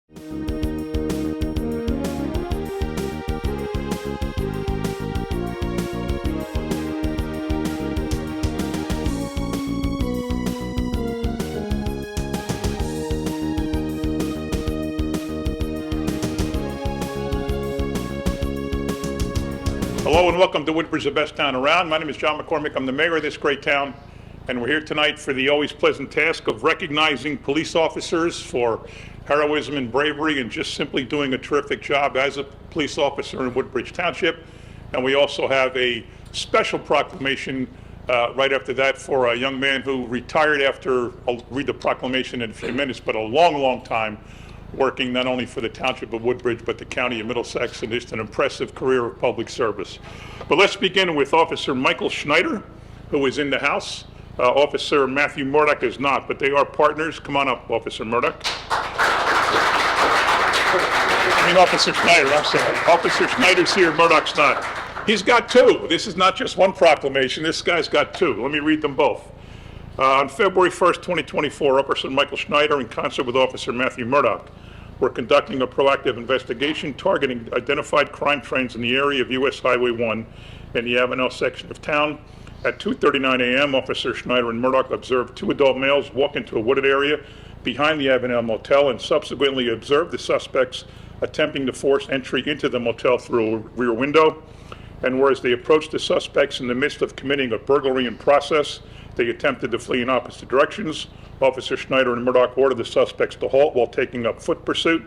Hello and welcome to Woodbridge, the best town around. My name is John McCormick. I'm the mayor of this great town, and we're here tonight for the always pleasant task of recognizing police officers for heroism and bravery and just simply doing a terrific job as a police officer in Woodbridge Township. And we also have a special proclamation right after that for a young man who retired after, I'll read the proclamation in a few minutes, but a long, long time working not only for the township of Woodbridge, but the county of Middlesex, and just an impressive career of public service. But let's begin with Officer Michael Schneider, who is in the house. Officer Matthew Murdoch is not, but they are partners. Come on up, Officer Murdoch. Officer Schneider, I'm sorry. Officer Schneider's here, Murdoch's not. He's got two. This is not just one proclamation. This guy's got two. Let me read them both. On February 1st, 2024, Officer Michael Schneider, in concert with Officer Matthew Murdoch, were conducting a proactive investigation targeting identified crime trends in the area of U.S. Highway 1 in the Avenel section of town. At 2:39 a.m., Officer Schneider and Murdoch observed two adult males walk into a wooded area behind the Avenel motel and subsequently observed the suspects attempting to force entry into the motel through a rear window. And whereas they approached the suspects in the midst of committing a burglary in process, they attempted to flee in opposite directions. Officer Schneider and Murdoch ordered the suspects to halt while taking up foot pursuit.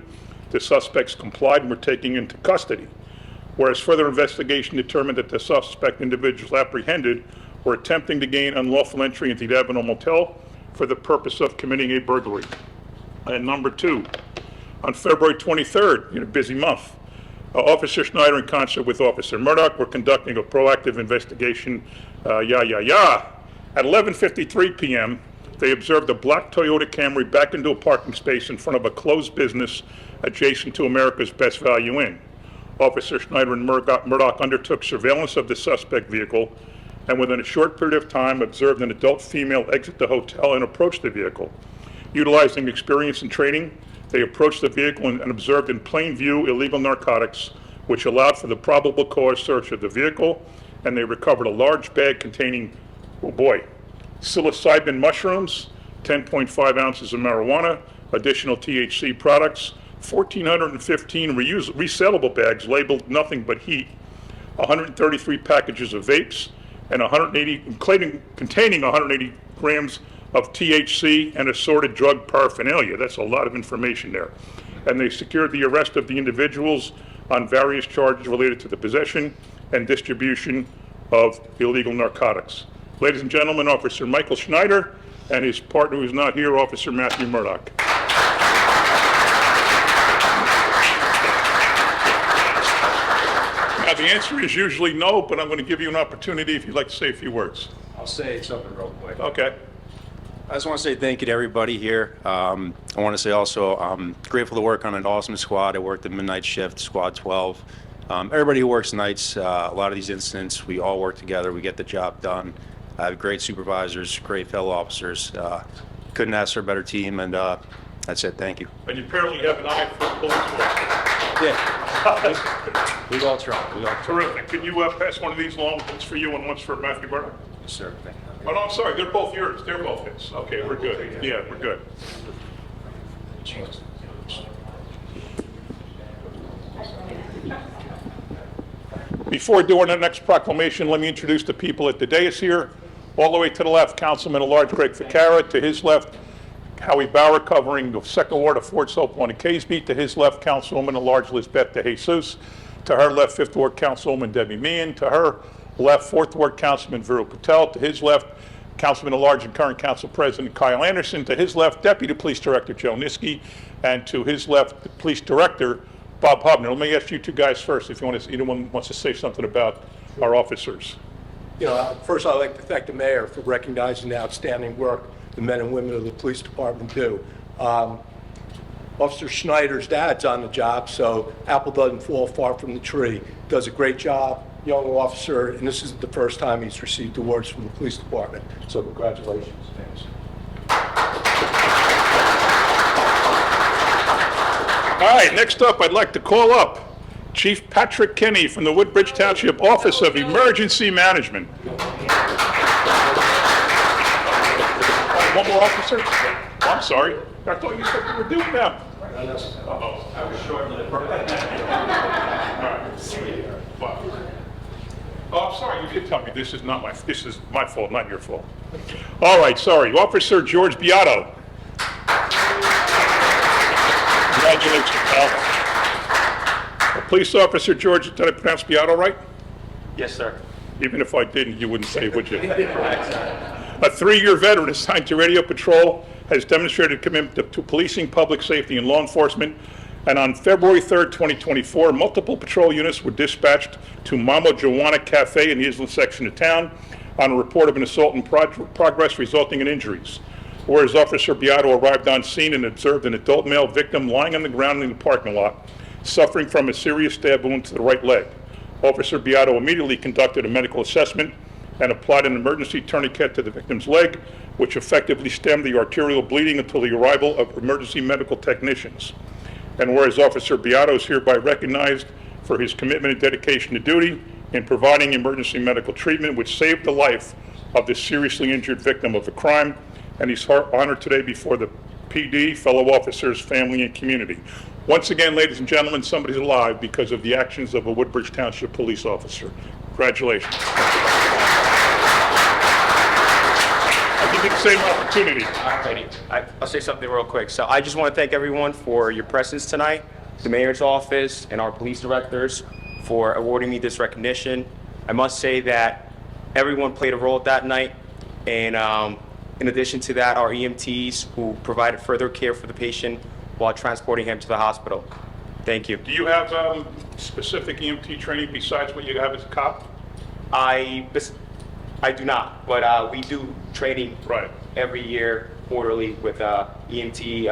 The suspects complied and were taken into custody. Whereas further investigation determined that the suspect individuals apprehended were attempting to gain unlawful entry into the Avenel Motel for the purpose of committing a burglary. And number two, on February 23rd, in a busy month, Officer Schneider, in concert with Officer Murdoch, were conducting a proactive investigation. At 11:53 p.m., they observed a black Toyota Camry back into a parking space in front of a closed business adjacent to America's Best Value Inn. Officer Schneider and Murdoch undertook surveillance of the suspect vehicle and within a short period of time observed an adult female exit the hotel and approach the vehicle. Utilizing experience and training, they approached the vehicle and observed in plain view illegal narcotics, which allowed for the probable cause search of the vehicle, and they recovered a large bag containing, psilocybin mushrooms, 10.5 ounces of marijuana, additional THC products, 1,415 resellable bags labeled nothing but heat, 133 packages of vapes, and containing 180 grams of THC and assorted drug paraphernalia. That's a lot of information there. And they secured the arrest of the individuals on various charges related to the possession and distribution of illegal narcotics. Ladies and gentlemen, Officer Michael Schneider and his partner who's not here, Officer Matthew Murdoch. Now, the answer is usually no, but I'm going to give you an opportunity if you'd like to say a few words. I'll say something real quick. Okay. I just want to say thank you to everybody here. I want to say also I'm grateful to work on an awesome squad. I worked the midnight shift, Squad 12. Everybody who works nights, a lot of these incidents, we all work together. We get the job done. I have great supervisors, great fellow officers. Couldn't ask for a better team, and that's it. Thank you. And you apparently have an eye for police work. Yeah. We all try. Terrific. Can you pass one of these along? One's for you and one's for Matthew Murdoch? Yes, sir. Thank you. Oh, no, I'm sorry. They're both yours. They're both his. Okay, we're good. Yeah, we're good. Before doing the next proclamation, let me introduce the people at the dais here. All the way to the left, Councilman at Large Greg Ficarra. To his left, Howie Bauer, covering the second ward of Fort Soap on Casey. To his left, Councilwoman at Large Lisbeth De Jesus. To her left, Fifth Ward Councilwoman Debbie Meehan. To her left, Fourth Ward Councilman Viru Patel. To his left, Councilman at Large and current Council President Kyle Anderson. To his left, Deputy Police Director Joe Niski. And to his left, the Police Director Bob Hubner. Let me ask you two guys first if anyone wants to say something about our officers. First I'd like to thank the mayor for recognizing the outstanding work the men and women of the police department do. Officer Schneider's dad's on the job, so apple doesn't fall far from the tree. Does a great job, young officer, and this isn't the first time he's received awards from the police department. So congratulations. Thanks. All right, next up, I'd like to call up Chief Patrick Kenny from the Woodbridge Township Office of Emergency Management. One more officer? Oh, I'm sorry. I thought you said you were due now. Uh-oh. I was short-lived. All right. Oh, I'm sorry. You did tell me this is my fault, not your fault. All right, sorry. Officer George Beato. Congratulations, pal. Police Officer George, did I pronounce Beato right? Yes, sir. Even if I didn't, you wouldn't say, would you? A 3-year veteran assigned to radio patrol, has demonstrated commitment to policing, public safety, and law enforcement. And on February 3rd, 2024, multiple patrol units were dispatched to Mama Joanna Cafe in the Island section of town on a report of an assault in progress resulting in injuries. Whereas Officer Beato arrived on scene and observed an adult male victim lying on the ground in the parking lot, suffering from a serious stab wound to the right leg. Officer Beato immediately conducted a medical assessment and applied an emergency tourniquet to the victim's leg, which effectively stemmed the arterial bleeding until the arrival of emergency medical technicians. And whereas Officer Beato is hereby recognized for his commitment and dedication to duty in providing emergency medical treatment, which saved the life of this seriously injured victim of a crime, and he's honored today before the PD, fellow officers, family, and community. Once again, ladies and gentlemen, somebody's alive because of the actions of a Woodbridge Township police officer. Congratulations. I'll give you the same opportunity. Alrighty, I'll say something real quick. So I just want to thank everyone for your presence tonight, the mayor's office and our police directors for awarding me this recognition. I must say that everyone played a role that night, and in addition to that, our EMTs who provided further care for the patient while transporting him to the hospital. Thank you. Do you have specific EMT training besides what you have as a cop? I do not, but we do training Right. every year, quarterly, with EMT,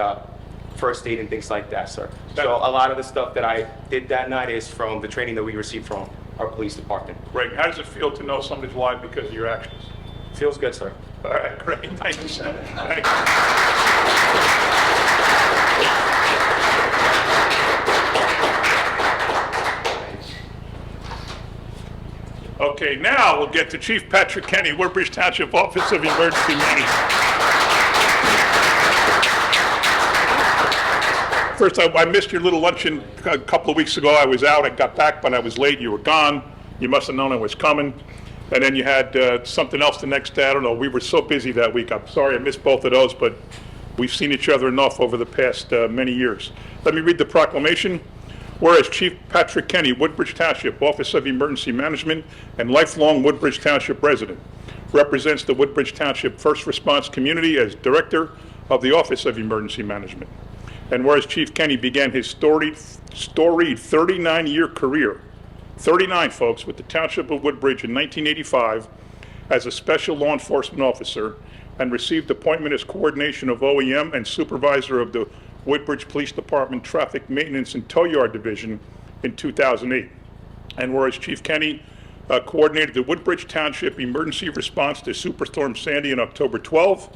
first aid, and things like that, sir. So a lot of the stuff that I did that night is from the training that we received from our police department. Great. How does it feel to know somebody's alive because of your actions? Feels good, sir. All right, great. Thank you, sir. Thank you. Okay, now we'll get to Chief Patrick Kenny, Woodbridge Township Office of Emergency Management. First, I missed your little luncheon a couple of weeks ago. I was out. I got back, but I was late. You were gone. You must have known I was coming. And then you had something else the next day. I don't know. We were so busy that week. I'm sorry I missed both of those, but we've seen each other enough over the past many years. Let me read the proclamation. Whereas Chief Patrick Kenny, Woodbridge Township, Office of Emergency Management, and lifelong Woodbridge Township resident, represents the Woodbridge Township First Response Community as Director of the Office of Emergency Management. And whereas Chief Kenny began his storied 39-year career, 39 folks, with the Township of Woodbridge in 1985 as a special law enforcement officer, and received appointment as coordination of OEM and supervisor of the Woodbridge Police Department Traffic Maintenance and Tow Yard Division in 2008. And whereas Chief Kenny coordinated the Woodbridge Township emergency response to Superstorm Sandy on October 12,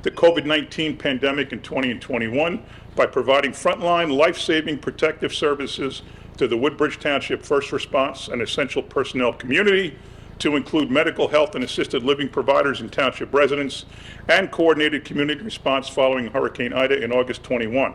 the COVID-19 pandemic in 20 and 21, by providing frontline life-saving protective services to the Woodbridge Township First Response and Essential Personnel community, to include medical, health, and assisted living providers and township residents, and coordinated community response following Hurricane Ida in August 21.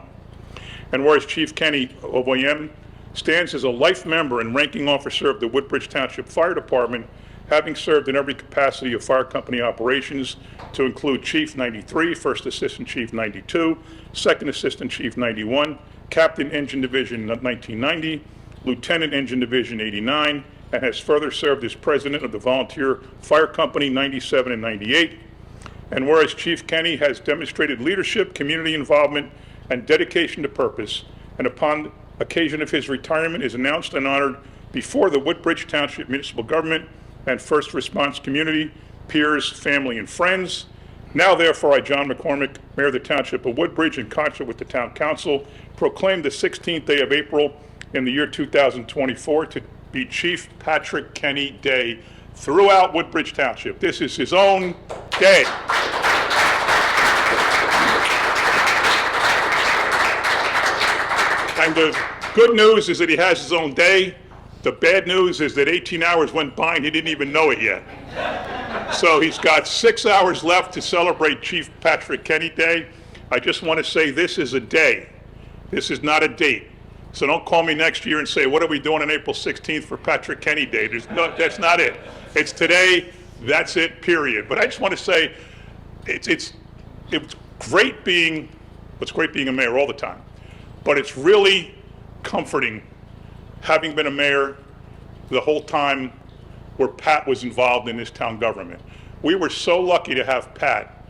And whereas Chief Kenny, OEM, stands as a life member and ranking officer of the Woodbridge Township Fire Department, having served in every capacity of fire company operations, to include Chief 93, First Assistant Chief 92, Second Assistant Chief 91, Captain Engine Division 1990, Lieutenant Engine Division 89, and has further served as president of the Volunteer Fire Company 97 and 98. And whereas Chief Kenny has demonstrated leadership, community involvement, and dedication to purpose, and upon occasion of his retirement is announced and honored before the Woodbridge Township Municipal Government and First Response community, peers, family, and friends. Now, therefore, I, John McCormick, Mayor of the Township of Woodbridge, in concert with the Town Council, proclaim the 16th day of April in the year 2024 to be Chief Patrick Kenny Day throughout Woodbridge Township. This is his own day. And the good news is that he has his own day. The bad news is that 18 hours went by and he didn't even know it yet. So he's got 6 hours left to celebrate Chief Patrick Kenny Day. I just want to say this is a day. This is not a date. So don't call me next year and say, what are we doing on April 16th for Patrick Kenny Day? That's not it. It's today, that's it, period. But I just want to say, it's great being a mayor all the time. But it's really comforting having been a mayor the whole time where Pat was involved in this town government. We were so lucky to have Pat.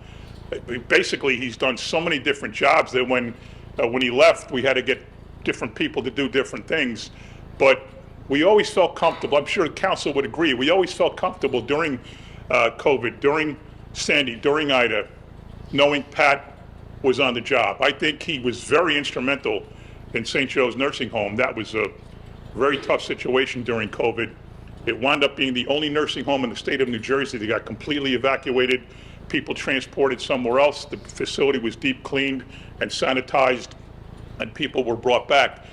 Basically, he's done so many different jobs that when he left, we had to get different people to do different things. But we always felt comfortable. I'm sure the council would agree. We always felt comfortable during COVID, during Sandy, during Ida, knowing Pat was on the job. I think he was very instrumental in St. Joe's nursing home. That was a very tough situation during COVID. It wound up being the only nursing home in the state of New Jersey that got completely evacuated, people transported somewhere else. The facility was deep cleaned and sanitized, and people were brought back.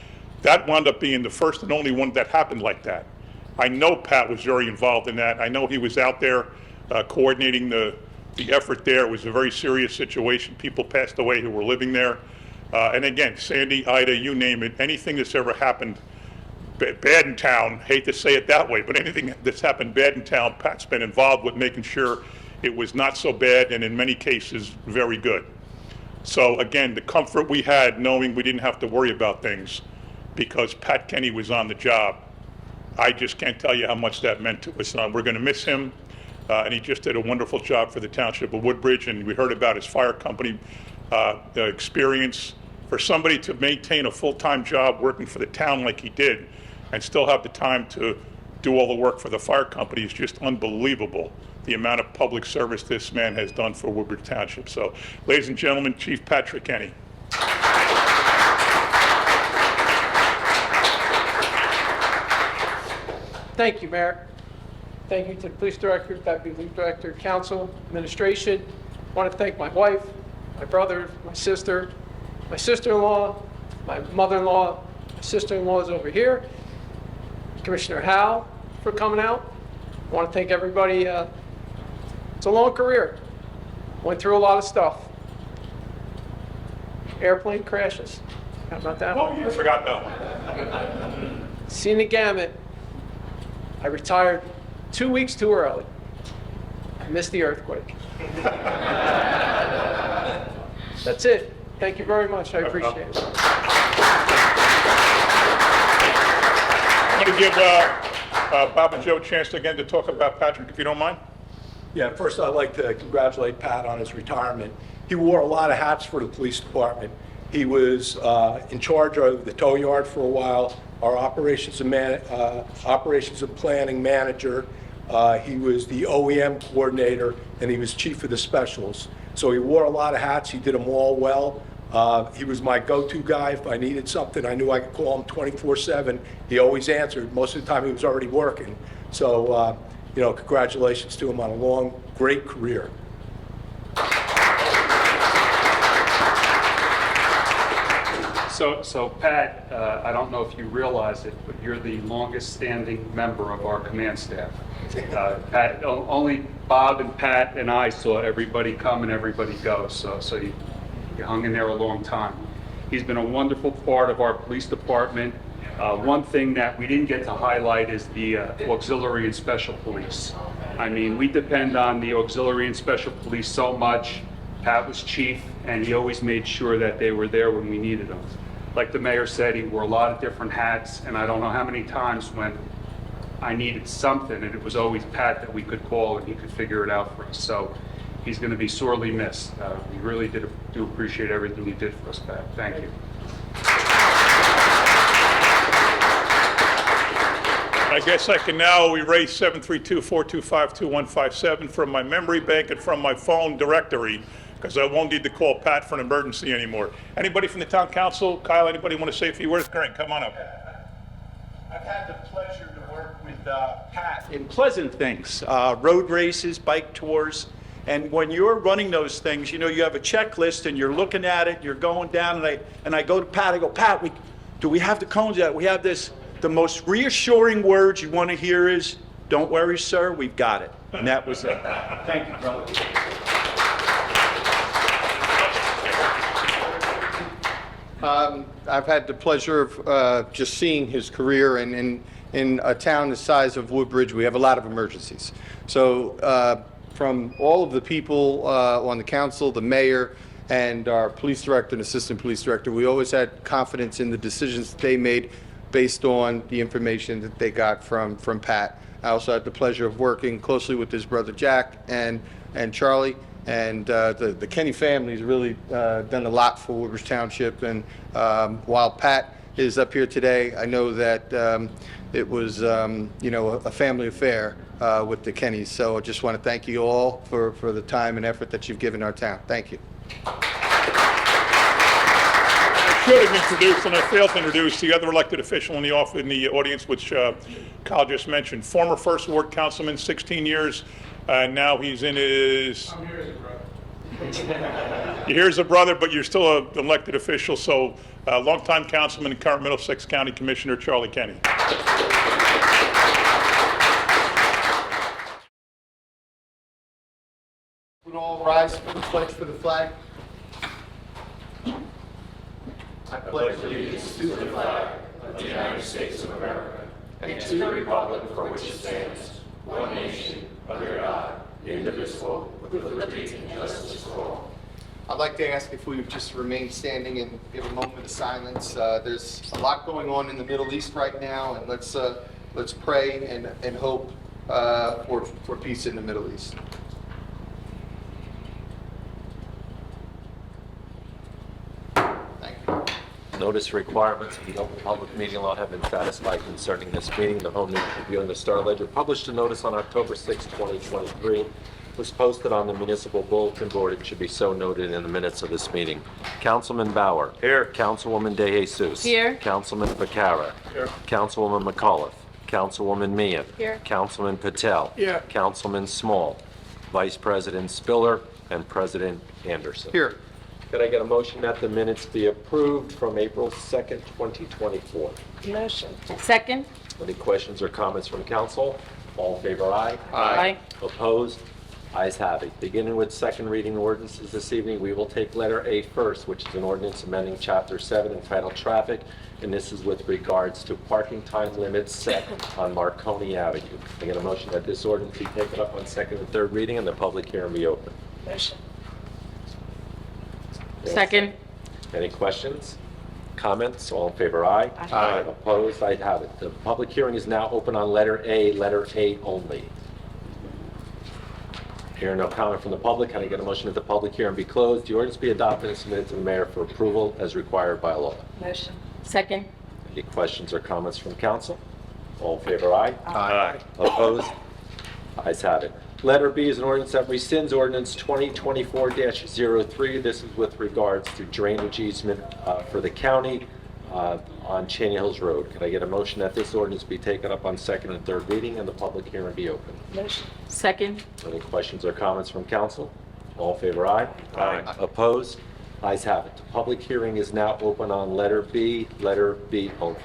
That wound up being the first and only one that happened like that. I know Pat was very involved in that. I know he was out there coordinating the effort there. It was a very serious situation. People passed away who were living there. And again, Sandy, Ida, you name it, anything that's ever happened bad in town, hate to say it that way, but anything that's happened bad in town, Pat's been involved with making sure it was not so bad, and in many cases, very good. So again, the comfort we had knowing we didn't have to worry about things because Pat Kenny was on the job, I just can't tell you how much that meant to us. We're going to miss him, and he just did a wonderful job for the township of Woodbridge, and we heard about his fire company experience. For somebody to maintain a full-time job working for the town like he did and still have the time to do all the work for the fire company is just unbelievable, the amount of public service this man has done for Woodbridge Township. So, ladies and gentlemen, Chief Patrick Kenny. Thank you, Mayor. Thank you to the police director, deputy director, council, administration. I want to thank my wife, my brother, my sister, my sister-in-law, my mother-in-law, my sister-in-law is over here, Commissioner Howe for coming out. I want to thank everybody. It's a long career. Went through a lot of stuff. Airplane crashes. How about that? Oh, you forgot that one. Seen the gamut. I retired 2 weeks too early. I missed the earthquake. That's it. Thank you very much. I appreciate it. I'm going to give Bob and Joe a chance again to talk about Patrick, if you don't mind. Yeah, first I'd like to congratulate Pat on his retirement. He wore a lot of hats for the police department. He was in charge of the tow yard for a while, our operations and planning manager. He was the OEM coordinator, and he was chief of the specials. So he wore a lot of hats. He did them all well. He was my go-to guy. If I needed something, I knew I could call him 24/7. He always answered. Most of the time, he was already working. So, congratulations to him on a long, great career. So Pat, I don't know if you realize it, but you're the longest standing member of our command staff. Pat, only Bob and Pat and I saw everybody come and everybody go, so you hung in there a long time. He's been a wonderful part of our police department. One thing that we didn't get to highlight is the auxiliary and special police. I mean, we depend on the auxiliary and special police so much. Pat was chief, and he always made sure that they were there when we needed them. Like the mayor said, he wore a lot of different hats, and I don't know how many times when I needed something, and it was always Pat that we could call, and he could figure it out for us. So he's going to be sorely missed. We really do appreciate everything he did for us, Pat. Thank you. I guess I can now erase 732-425-2157 from my memory bank and from my phone directory, because I won't need to call Pat for an emergency anymore. Anybody from the town council? Kyle, anybody want to say a few words? Greg, come on up. I've had the pleasure to work with Pat in pleasant things, road races, bike tours. And when you're running those things, you have a checklist and you're looking at it, you're going down, and I go to Pat, I go, Pat, Do we have the cones yet? We have this, the most reassuring words you want to hear is, "Don't worry, sir, we've got it." And that was it. Thank you, brother. I've had the pleasure of just seeing his career, and in a town the size of Woodbridge, we have a lot of emergencies. So from all of the people on the council, the mayor, and our police director and assistant police director, we always had confidence in the decisions that they made based on the information that they got from Pat. I also had the pleasure of working closely with his brother Jack and Charlie. And the Kenny family's really done a lot for Woodbridge Township. And while Pat is up here today, I know that it was, a family affair with the Kennys. So I just want to thank you all for the time and effort that you've given our town. Thank you. I should have introduced, and I failed to introduce, the other elected official in the audience, which Kyle just mentioned. Former First Ward Councilman, 16 years. Now he's in his... I'm here as a brother. You're here as a brother, but you're still an elected official, so longtime councilman and current Middlesex County Commissioner Charlie Kenny. Would all rise for the pledge for the flag? I pledge allegiance to the flag of the United States of America and to the republic for which it stands, one nation, under God, indivisible, with liberty and justice for all. I'd like to ask if we would just remain standing and give a moment of silence. There's a lot going on in the Middle East right now, and let's pray and hope for peace in the Middle East. Thank you. Notice requirements of the Open Public Meeting Law have been satisfied concerning this meeting. The Home News Review and the Star Ledger published a notice on October 6, 2023. Was posted on the municipal bulletin board. It should be so noted in the minutes of this meeting. Councilman Bauer. Here. Councilwoman De Jesus. Here. Councilman Vacara. Here. Councilwoman McAuliffe. Councilwoman Meehan. Here. Councilman Patel. Here. Councilman Small. Vice President Spiller and President Anderson. Here. Could I get a motion that the minutes be approved from April 2nd, 2024? Motion. Second? Any questions or comments from council? All in favor, aye. Aye. Opposed? Ayes have it. Beginning with second reading ordinances this evening, we will take letter A first, which is an ordinance amending Chapter 7 entitled Traffic, and this is with regards to parking time limits set on Marconi Avenue. Can I get a motion that this ordinance be taken up on second and third reading and the public hearing be open? Motion. Second? Any questions? Comments? All in favor, aye. Aye. Opposed? Ayes have it. The public hearing is now open on letter A only. Hearing no comment from the public, can I get a motion that the public hearing be closed, the ordinance be adopted and submitted to the mayor for approval as required by law? Motion. Second? Any questions or comments from council? All in favor, aye. Aye. Opposed? Ayes have it. Letter B is an ordinance that rescinds ordinance 2024-03. This is with regards to drainage easement for the county on Cheney Hills Road. Can I get a motion that this ordinance be taken up on second and third reading and the public hearing be open? Motion. Second? Any questions or comments from council? All in favor, aye. Aye. Opposed? Ayes have it. The public hearing is now open on letter B only.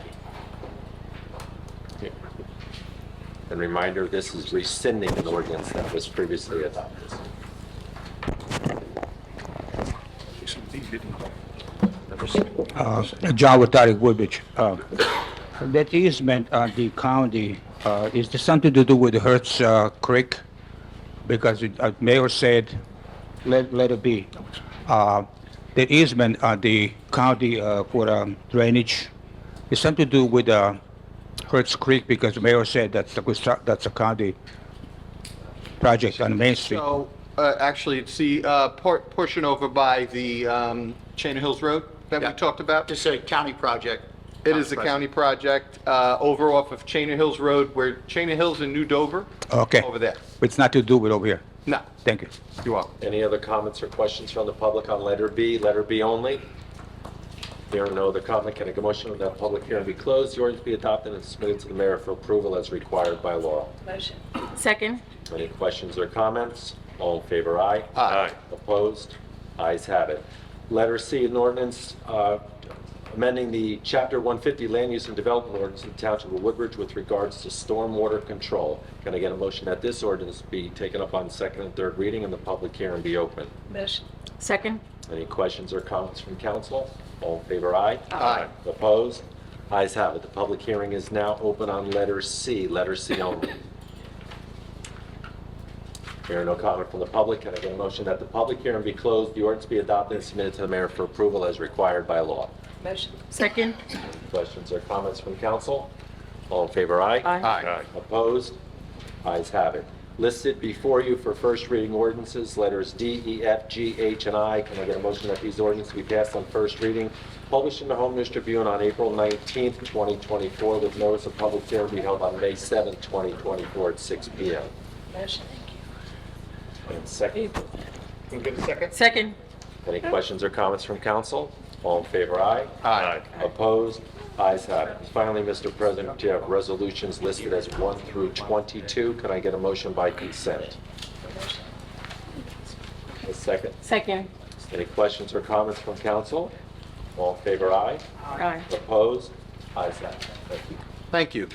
And reminder, this is rescinding an ordinance that was previously adopted. John Watari, Woodbridge. That easement on the county, is there something to do with the Hertz Creek? Because Mayor said, let it be. The easement on the county for drainage, is something to do with Hertz Creek, because the Mayor said that's a county project on Main Street. So, actually, it's the portion over by the Cheney Hills Road that we talked about. It's a county project. It is a county project over off of Cheney Hills Road, where Cheney Hills and New Dover. Okay. Over there. It's not to do with over here. No. Thank you. You're welcome. Any other comments or questions from the public on letter B only? Hearing no other comment, can I get a motion that the public hearing be closed, the ordinance be adopted and submitted to the mayor for approval as required by law? Motion. Second? Any questions or comments? All in favor, aye. Aye. Opposed? Ayes have it. Letter C, an ordinance amending the Chapter 150 Land Use and Development Ordinance of the Township of Woodbridge with regards to stormwater control. Can I get a motion that this ordinance be taken up on second and third reading and the public hearing be open? Motion. Second. Any questions or comments from council? All in favor, aye? Aye. Opposed? Ayes have it. The public hearing is now open on letter C only. Hearing no comment from the public, can I get a motion that the public hearing be closed, the ordinance be adopted and submitted to the mayor for approval as required by law? Motion. Second. Questions or comments from council? All in favor, aye? Aye. Opposed? Ayes have it. Listed before you for first reading ordinances, letters D, E, F, G, H, and I. Can I get a motion that these ordinances be passed on first reading, published in the Home News Tribune on April 19th, 2024, with notice of public hearing to be held on May 7th, 2024 at 6 p.m.? Motion. And second, Can we get a second? Second. any questions or comments from council? All in favor, aye? Aye. Opposed? Ayes have it. Finally, Mr. President, you have resolutions listed as 1 through 22. Can I get a motion by consent? A second. Second. Any questions or comments from council? All in favor, aye? Aye. Opposed? Ayes have it. Thank you. Thank you.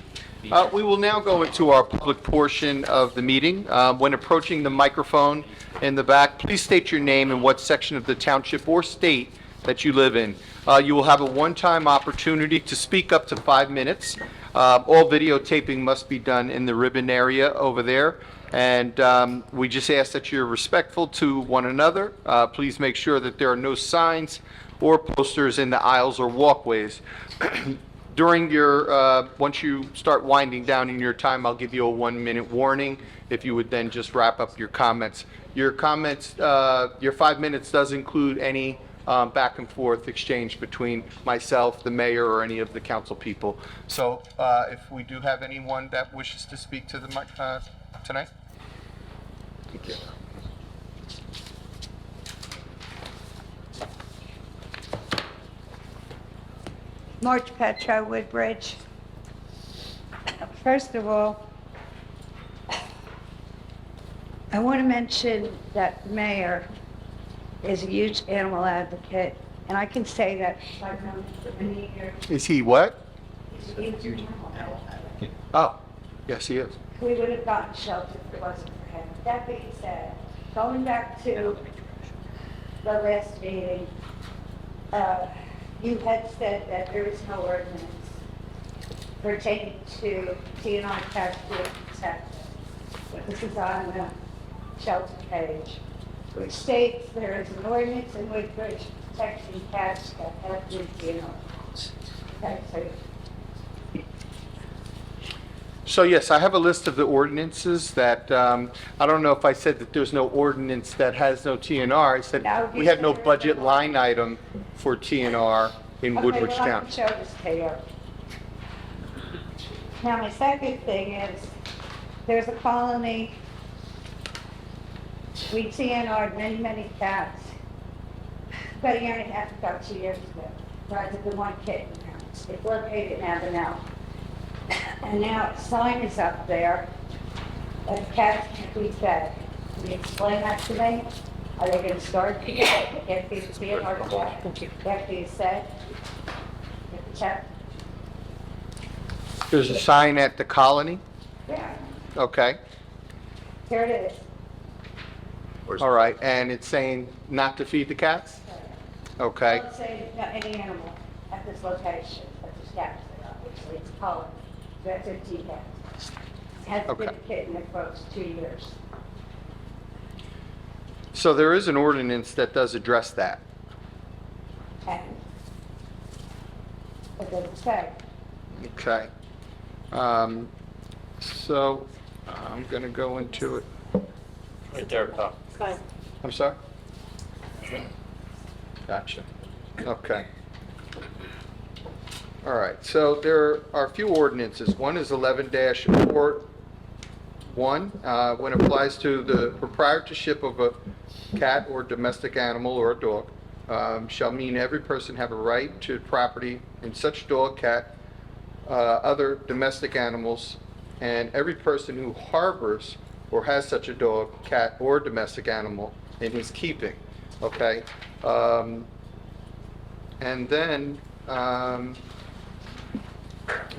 We will now go into our public portion of the meeting. When approaching the microphone in the back, please state your name and what section of the township or state that you live in. You will have a one-time opportunity to speak up to 5 minutes. All videotaping must be done in the ribbon area over there. And we just ask that you're respectful to one another. Please make sure that there are no signs or posters in the aisles or walkways. During your, once you start winding down in your time, I'll give you a 1-minute warning. If you would then just wrap up your comments. Your comments, your 5 minutes does include any back and forth exchange between myself, the mayor, or any of the council people. So if we do have anyone that wishes to speak to the mic tonight? Thank you. March Petro, Woodbridge. First of all, I want to mention that the mayor is a huge animal advocate, and I can say that I've known him for many years. Is he what? He's a huge animal advocate. Oh, yes, he is. We would have gotten shelter if it wasn't for him. That being said, going back to the last meeting, you had said that there is no ordinance pertaining to TNR tax protected. This is on the shelter page, which states there is an ordinance in Woodbridge protecting cats that have been TNR. Okay, so So yes, I have a list of the ordinances that, I don't know if I said that there's no ordinance that has no TNR. I said No, we had no budget line item for TNR in Woodbridge Okay, well, I can Township. show this to you. Now, my second thing is, there's a colony, we TNR'd many, many cats, about a year and a half ago, 2 years ago, right at the one kitten house. It's located in Avenel. And now a sign is up there that cats can't be fed. Can you explain that to me? Are they gonna start to get these TNR cats after you said? Check. There's a sign at the colony? Yeah, Okay, here it is. all right, and it's saying not to feed the cats? Okay, Don't say any animal at this location, at this cats there, obviously, it's colony. That's 15 cats. Has been a Okay. kitten for close to 2 years. so there is an ordinance that does address that. And it doesn't say. Okay. So I'm going to go into it. Right there, top. I'm sorry? Gotcha. Okay. All right, so there are a few ordinances. One is 11-41, when it applies to the proprietorship of a cat or domestic animal or a dog, shall mean every person have a right to property in such dog, cat, other domestic animals, and every person who harbors or has such a dog, cat, or domestic animal in his keeping, okay? And then It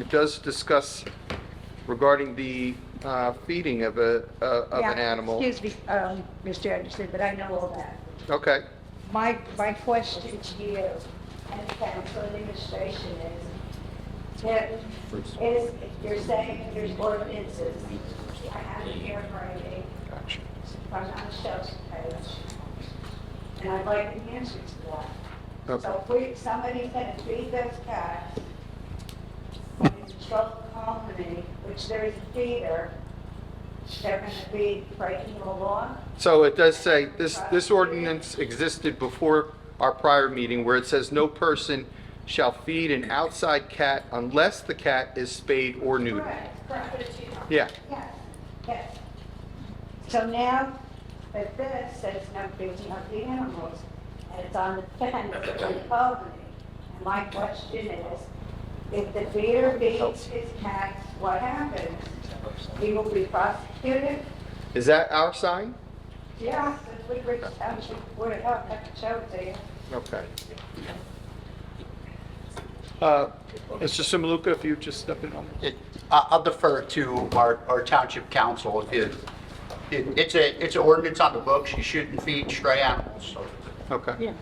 does discuss regarding the feeding of an animal. Excuse me, Mr. Anderson, but I know all that. Okay. My question to you and council administration is you're saying there's ordinances. I have it here in writing. I'm on the shelves page. And I'd like an answer to that. Okay. So if somebody's gonna feed those cats, and it's trouble colony, which there is a feeder, they're gonna be breaking the law? So it does say, this ordinance existed before our prior meeting where it says no person shall feed an outside cat unless the cat is spayed or neutered. Correct. Yeah. Yes, yes. So now that this says no feeding of the animals, and it's on the fence of the colony, and my question is, if the feeder feeds his cats, what happens? He will be prosecuted? Is that our sign? Yeah, it's Woodbridge Township, Board of Health, I can show it to you. Okay. Mr. Simaluka, if you just step in on this. I'll defer to our township council. It's an ordinance on the books. You shouldn't feed stray animals. So. Okay. Yeah.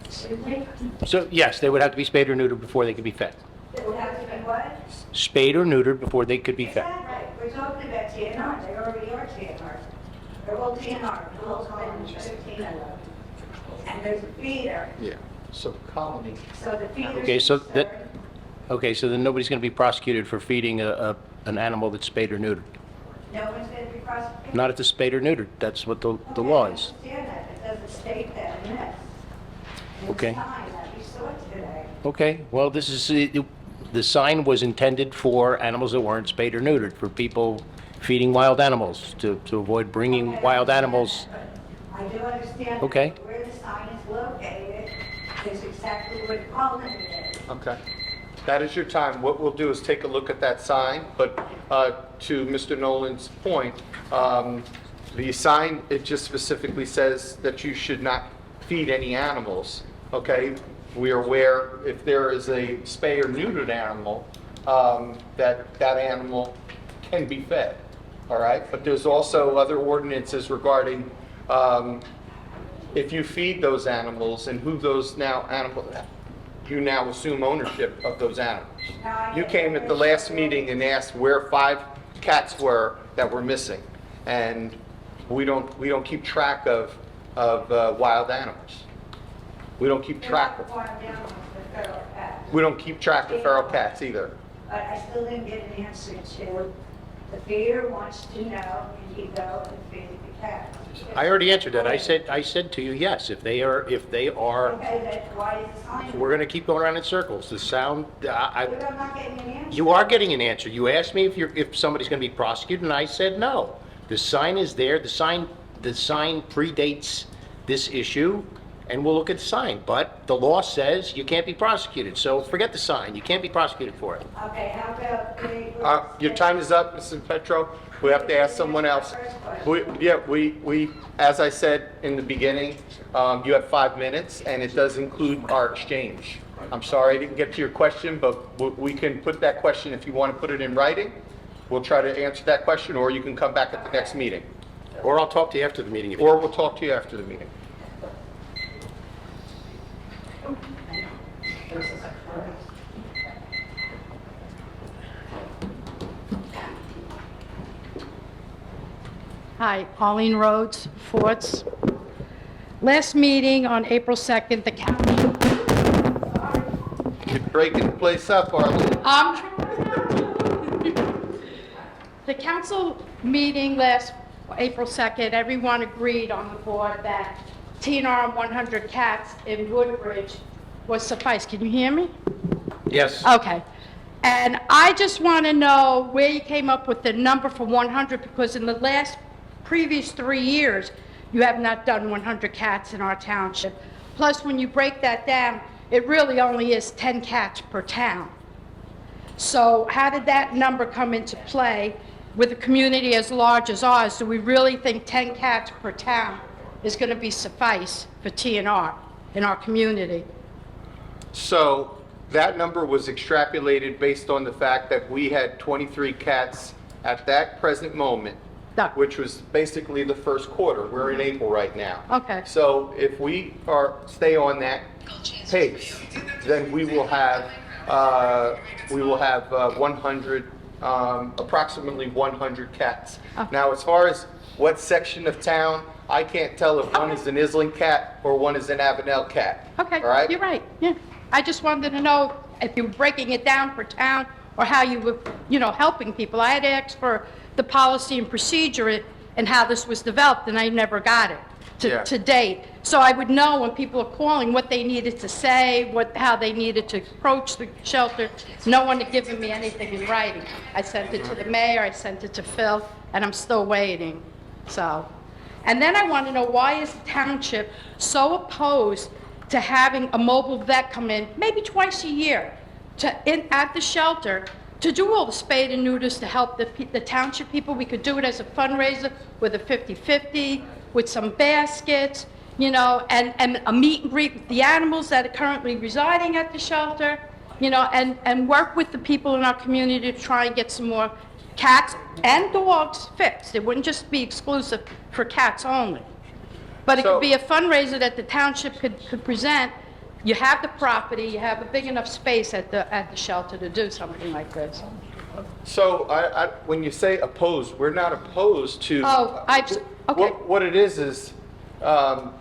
Excuse me? So, yes, they would have to be spayed or neutered before they could be fed. It would have to be what? Spayed or neutered before they could be Is fed. that right? We're talking about TNR, they already are TNR. They're all TNR, they're all 15 of them. And there's a feeder, Yeah. So colony. so the feeder. Okay, so then nobody's going to be prosecuted for feeding an animal that's spayed or neutered. No one's going to be prosecuted? Not if it's spayed or neutered. That's what the law is. I understand that, it doesn't state that in this. In Okay. the sign that we saw today. Okay, well, this is, the sign was intended for animals that weren't spayed or neutered, for people feeding wild animals, to avoid bringing Okay, wild I animals. understand that, but I do understand. Okay. that where the sign is located is exactly where the colony is. Okay. That is your time. What we'll do is take a look at that sign, but to Mr. Nolan's point, the sign, it just specifically says that you should not feed any animals, okay? We are aware if there is a spay or neutered animal, that animal can be fed, all right? But there's also other ordinances regarding if you feed those animals and who those you now assume ownership of those animals. You came at the last meeting and asked where 5 cats were that were missing, and we don't keep track of wild animals. We don't keep track of. Wild animals, they're feral cats. We don't keep track of feral cats either. But I still didn't get an answer to, the feeder wants to know, can he go and feed the cat? I already answered that. I said to you, yes, if they are, Okay, then why is the sign? we're going to keep going around in circles. The sound, But I'm not getting an answer. you are getting an answer. You asked me if somebody's going to be prosecuted, and I said no. The sign is there. The sign predates this issue, and we'll look at the sign. But the law says you can't be prosecuted, so forget the sign. You can't be prosecuted for it. Okay, how about Your time is up, Mrs. Petro. We have to ask someone else. We, as I said in the beginning, you have 5 minutes, and it does include our exchange. I'm sorry I didn't get to your question, but we can put that question, if you want to put it in writing, we'll try to answer that question, or you can come back at the next meeting. Or I'll talk to you after the meeting. If you Or we'll talk to you after the meeting. Hi, Pauline Rhodes, Forts. Last meeting on April 2nd, the council... You're breaking the place up, Arlene. The council meeting last April 2nd, everyone agreed on the board that TNR on 100 cats in Woodbridge was suffice. Can you hear me? Yes. Okay. And I just want to know where you came up with the number for 100, because in the previous 3 years, you have not done 100 cats in our township. Plus, when you break that down, it really only is 10 cats per town. So how did that number come into play with a community as large as ours? Do we really think 10 cats per town is going to be suffice for TNR in our community? So that number was extrapolated based on the fact that we had 23 cats at that present moment, No. which was basically the first quarter. We're in April right now. Okay. So if we stay on that pace, then we will have 100, approximately 100 cats. Okay. Now, as far as what section of town, I can't tell if one is an Isling cat or one is an Avenel cat. Okay, All right? you're right, yeah. I just wanted to know if you were breaking it down for town or how you were, helping people. I had asked for the policy and procedure and how this was developed, and I never got it Yeah. to date. So I would know when people are calling what they needed to say, how they needed to approach the shelter. No one had given me anything in writing. I sent it to the mayor, I sent it to Phil, and I'm still waiting, so. And then I want to know, why is the township so opposed to having a mobile vet come in, maybe twice a year, at the shelter, to do all the spade and neuters to help the township people? We could do it as a fundraiser with a 50-50, with some baskets, and a meet and greet with the animals that are currently residing at the shelter, and work with the people in our community to try and get some more cats and dogs fixed. It wouldn't just be exclusive for cats only. But it could be a fundraiser that the township could present. You have the property, you have a big enough space at the shelter to do something like this. So when you say opposed, we're not opposed to. Oh, okay. What it is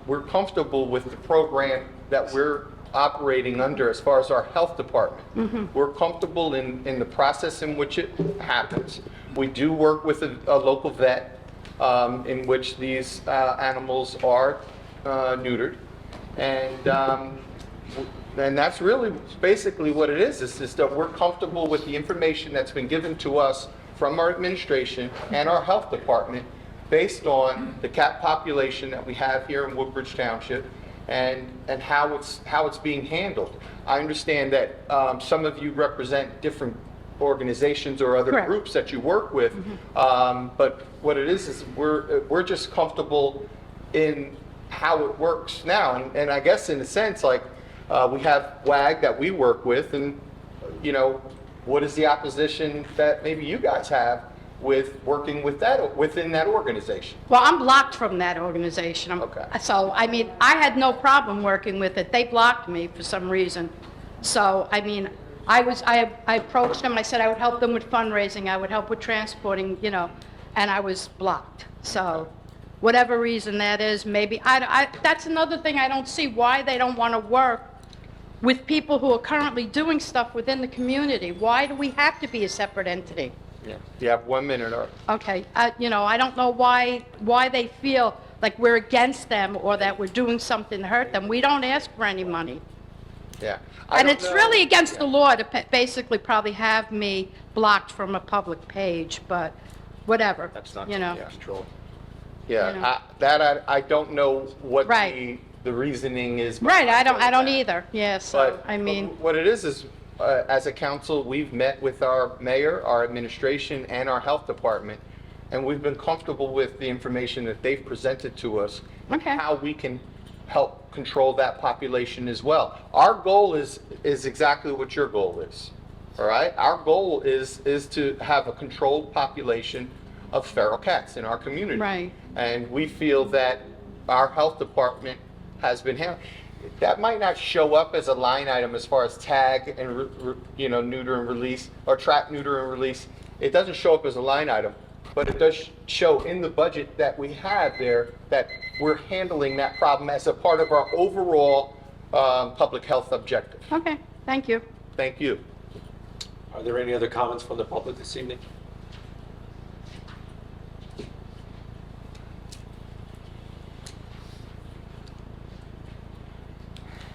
we're comfortable with the program that we're operating under as far as our health department. Mm-hmm. We're comfortable in the process in which it happens. We do work with a local vet in which these animals are neutered. And that's really basically what it is that we're comfortable with the information that's been given to us from our administration and our health department based on the cat population that we have here in Woodbridge Township and how it's being handled. I understand that some of you represent different organizations or other Correct. groups that you work with, but what it is we're just comfortable in how it works now. And I guess in a sense, like, we have WAG that we work with, and, what is the opposition that maybe you guys have with working with within that organization? Well, I'm blocked from that organization. Okay. So, I had no problem working with it. They blocked me for some reason. So, I approached them, I said I would help them with fundraising, I would help with transporting, and I was blocked. So, whatever reason that is, maybe, that's another thing I don't see, why they don't want to work with people who are currently doing stuff within the community. Why do we have to be a separate entity? Yeah. You have 1 minute. Okay, I don't know why they feel like we're against them or that we're doing something to hurt them. We don't ask for any money. Yeah. And it's really against the law to basically probably have me blocked from a public page, but whatever. That's not control. You know. Yeah, I don't know what Right. the reasoning is. Right, I behind don't that. either, yeah, so, But what it is as a council, we've met with our mayor, our administration, and our health department, and we've been comfortable with the information that they've presented to us, Okay. how we can help control that population as well. Our goal is exactly what your goal is, all right? Our goal is to have a controlled population of feral cats in our community. Right. And we feel that our health department has been handling. That might not show up as a line item as far as tag and neuter and release, or trap, neuter and release. It doesn't show up as a line item, but it does show in the budget that we have there that we're handling that problem as a part of our overall public health objective. Okay, thank you. Thank you. Are there any other comments from the public this evening?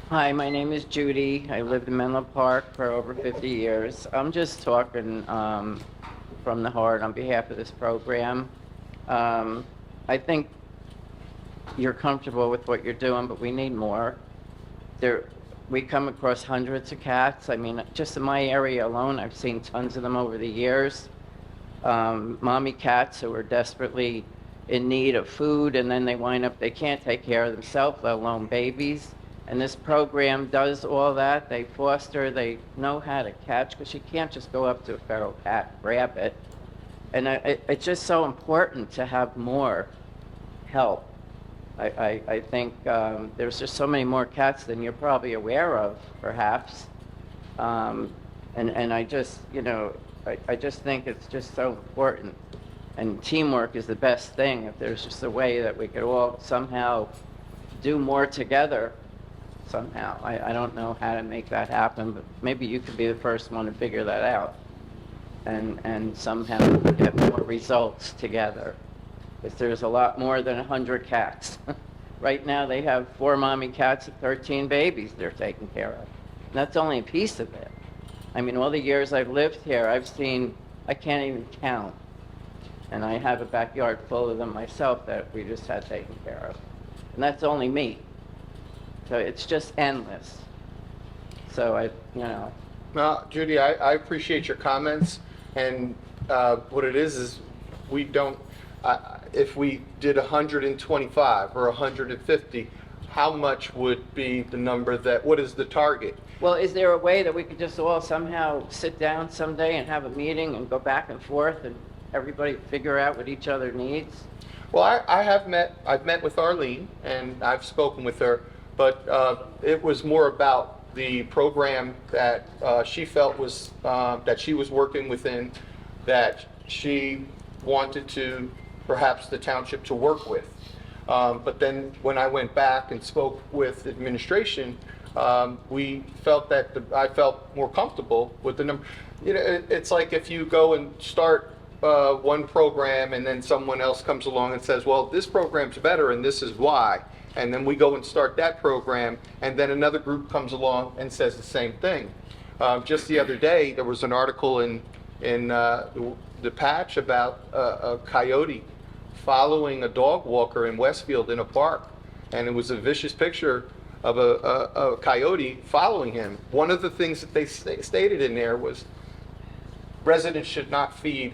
Hi, my name is Judy. I lived in Menlo Park for over 50 years. I'm just talking from the heart on behalf of this program. I think you're comfortable with what you're doing, but we need more. We come across hundreds of cats. Just in my area alone, I've seen tons of them over the years. Mommy cats who are desperately in need of food, and then they wind up, they can't take care of themselves, let alone babies. And this program does all that. They foster, they know how to catch, because you can't just go up to a feral cat and grab it. And it's just so important to have more help. I think there's just so many more cats than you're probably aware of, perhaps. And I just, I just think it's just so important. And teamwork is the best thing. If there's just a way that we could all somehow do more together, somehow. I don't know how to make that happen, but maybe you could be the first one to figure that out and somehow get more results together. Because there's a lot more than 100 cats. Right now, they have 4 mommy cats and 13 babies they're taking care of. And that's only a piece of it. I mean, all the years I've lived here, I've seen, I can't even count. And I have a backyard full of them myself that we just had taken care of. And that's only me. So it's just endless. So No, Judy, I appreciate your comments, and what it is we don't, if we did 125 or 150, how much would be the number what is the target? Well, is there a way that we could just all somehow sit down someday and have a meeting and go back and forth and everybody figure out what each other needs? Well, I've met with Arlene, and I've spoken with her, but it was more about the program that she felt was, that she was working within, that she wanted to, perhaps the township to work with. But then when I went back and spoke with administration, we felt that I felt more comfortable with the number. It's like if you go and start one program and then someone else comes along and says, well, this program's better and this is why. And then we go and start that program, and then another group comes along and says the same thing. Just the other day, there was an article in the Patch about a coyote following a dog walker in Westfield in a park, and it was a vicious picture of a coyote following him. One of the things that they stated in there was residents should not feed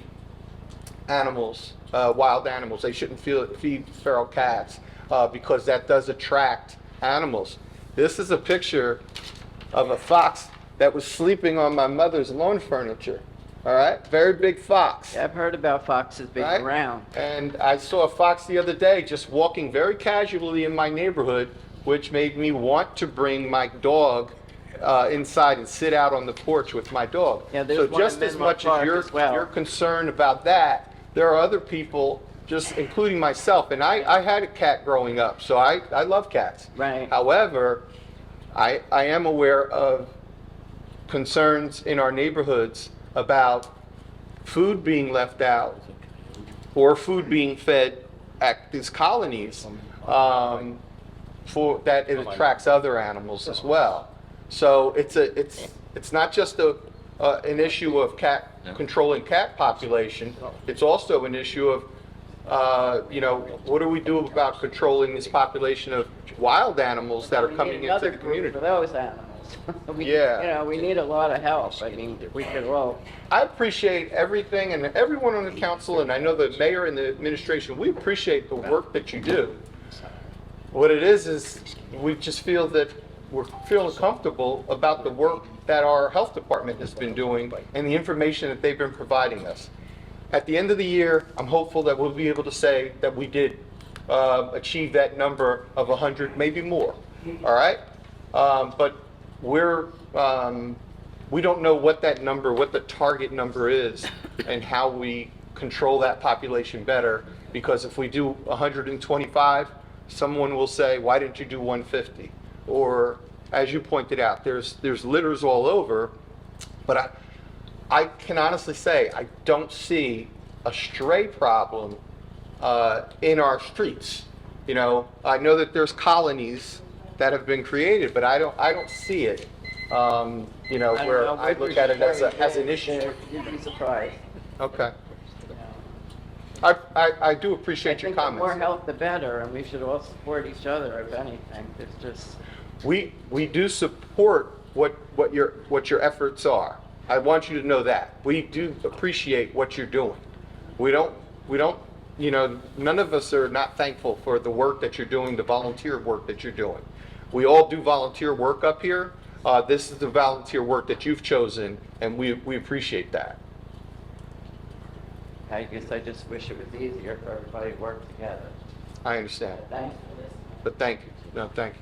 animals, wild animals. They shouldn't feed feral cats because that does attract animals. This is a picture of a fox that was sleeping on my mother's lawn furniture. All right, very big fox. Yeah, I've heard about foxes being around. And I saw a fox the other day just walking very casually in my neighborhood, which made me want to bring my dog inside and sit out on the porch with my dog. Yeah, so just as much as you're concerned about that, there are other people, just including myself, and I had a cat growing up, so I love cats. Right. However, I am aware of concerns in our neighborhoods about food being left out or food being fed at these colonies for that it attracts other animals as well. So it's not just an issue of controlling cat population. It's also an issue of what do we do about controlling this population of wild animals that are coming into the community? For those animals. We need a lot of help. I mean, we could all. I appreciate everything and everyone on the council, and I know the mayor and the administration, we appreciate the work that you do. What it is we just feel that we're feeling comfortable about the work that our health department has been doing and the information that they've been providing us. At the end of the year, I'm hopeful that we'll be able to say that we did achieve that number of 100, maybe more. All right? But we don't know what that number, what the target number is, and how we control that population better. Because if we do 125, someone will say, why didn't you do 150? Or, as you pointed out, there's litters all over. But I can honestly say I don't see a stray problem in our streets. I know that there's colonies that have been created, but I don't see it. Where I look at it as an issue. You'd be surprised. Okay. I do appreciate your comments. The more help, the better, and we should all support each other. If anything, it's just. We do support what your efforts are. I want you to know that we do appreciate what you're doing. We don't you know, none of us are not thankful for the work that you're doing, the volunteer work that you're doing. We all do volunteer work up here. This is the volunteer work that you've chosen, and we appreciate that. I guess I just wish it was easier for everybody to work together. I understand. Thanks for listening. But thank you. No, thank you.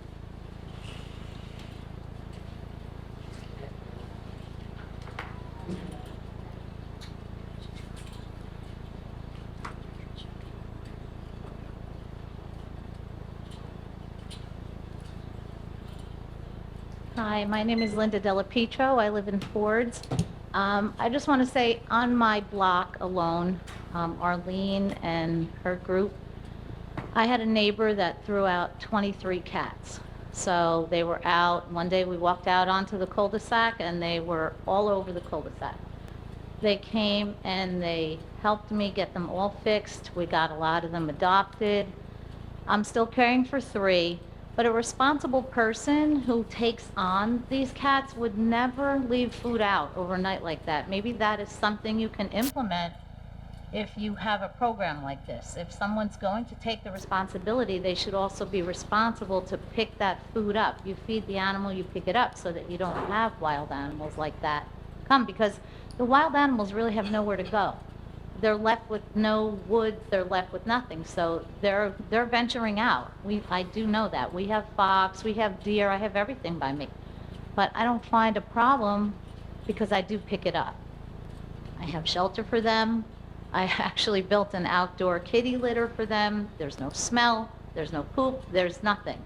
Hi, my name is Linda Della Pietro. I live in Fords. I just want to say on my block alone, Arlene and her group, I had a neighbor that threw out 23 cats. So they were out, one day we walked out onto the cul-de-sac and they were all over the cul-de-sac. They came and they helped me get them all fixed. We got a lot of them adopted. I'm still caring for 3. But a responsible person who takes on these cats would never leave food out overnight like that. Maybe that is something you can implement if you have a program like this. If someone's going to take the responsibility, they should also be responsible to pick that food up. You feed the animal, you pick it up so that you don't have wild animals like that come, because the wild animals really have nowhere to go. They're left with no woods, they're left with nothing, so they're venturing out. I do know that. We have fox, we have deer, I have everything by me. But I don't find a problem because I do pick it up. I have shelter for them. I actually built an outdoor kitty litter for them. There's no smell, there's no poop, there's nothing.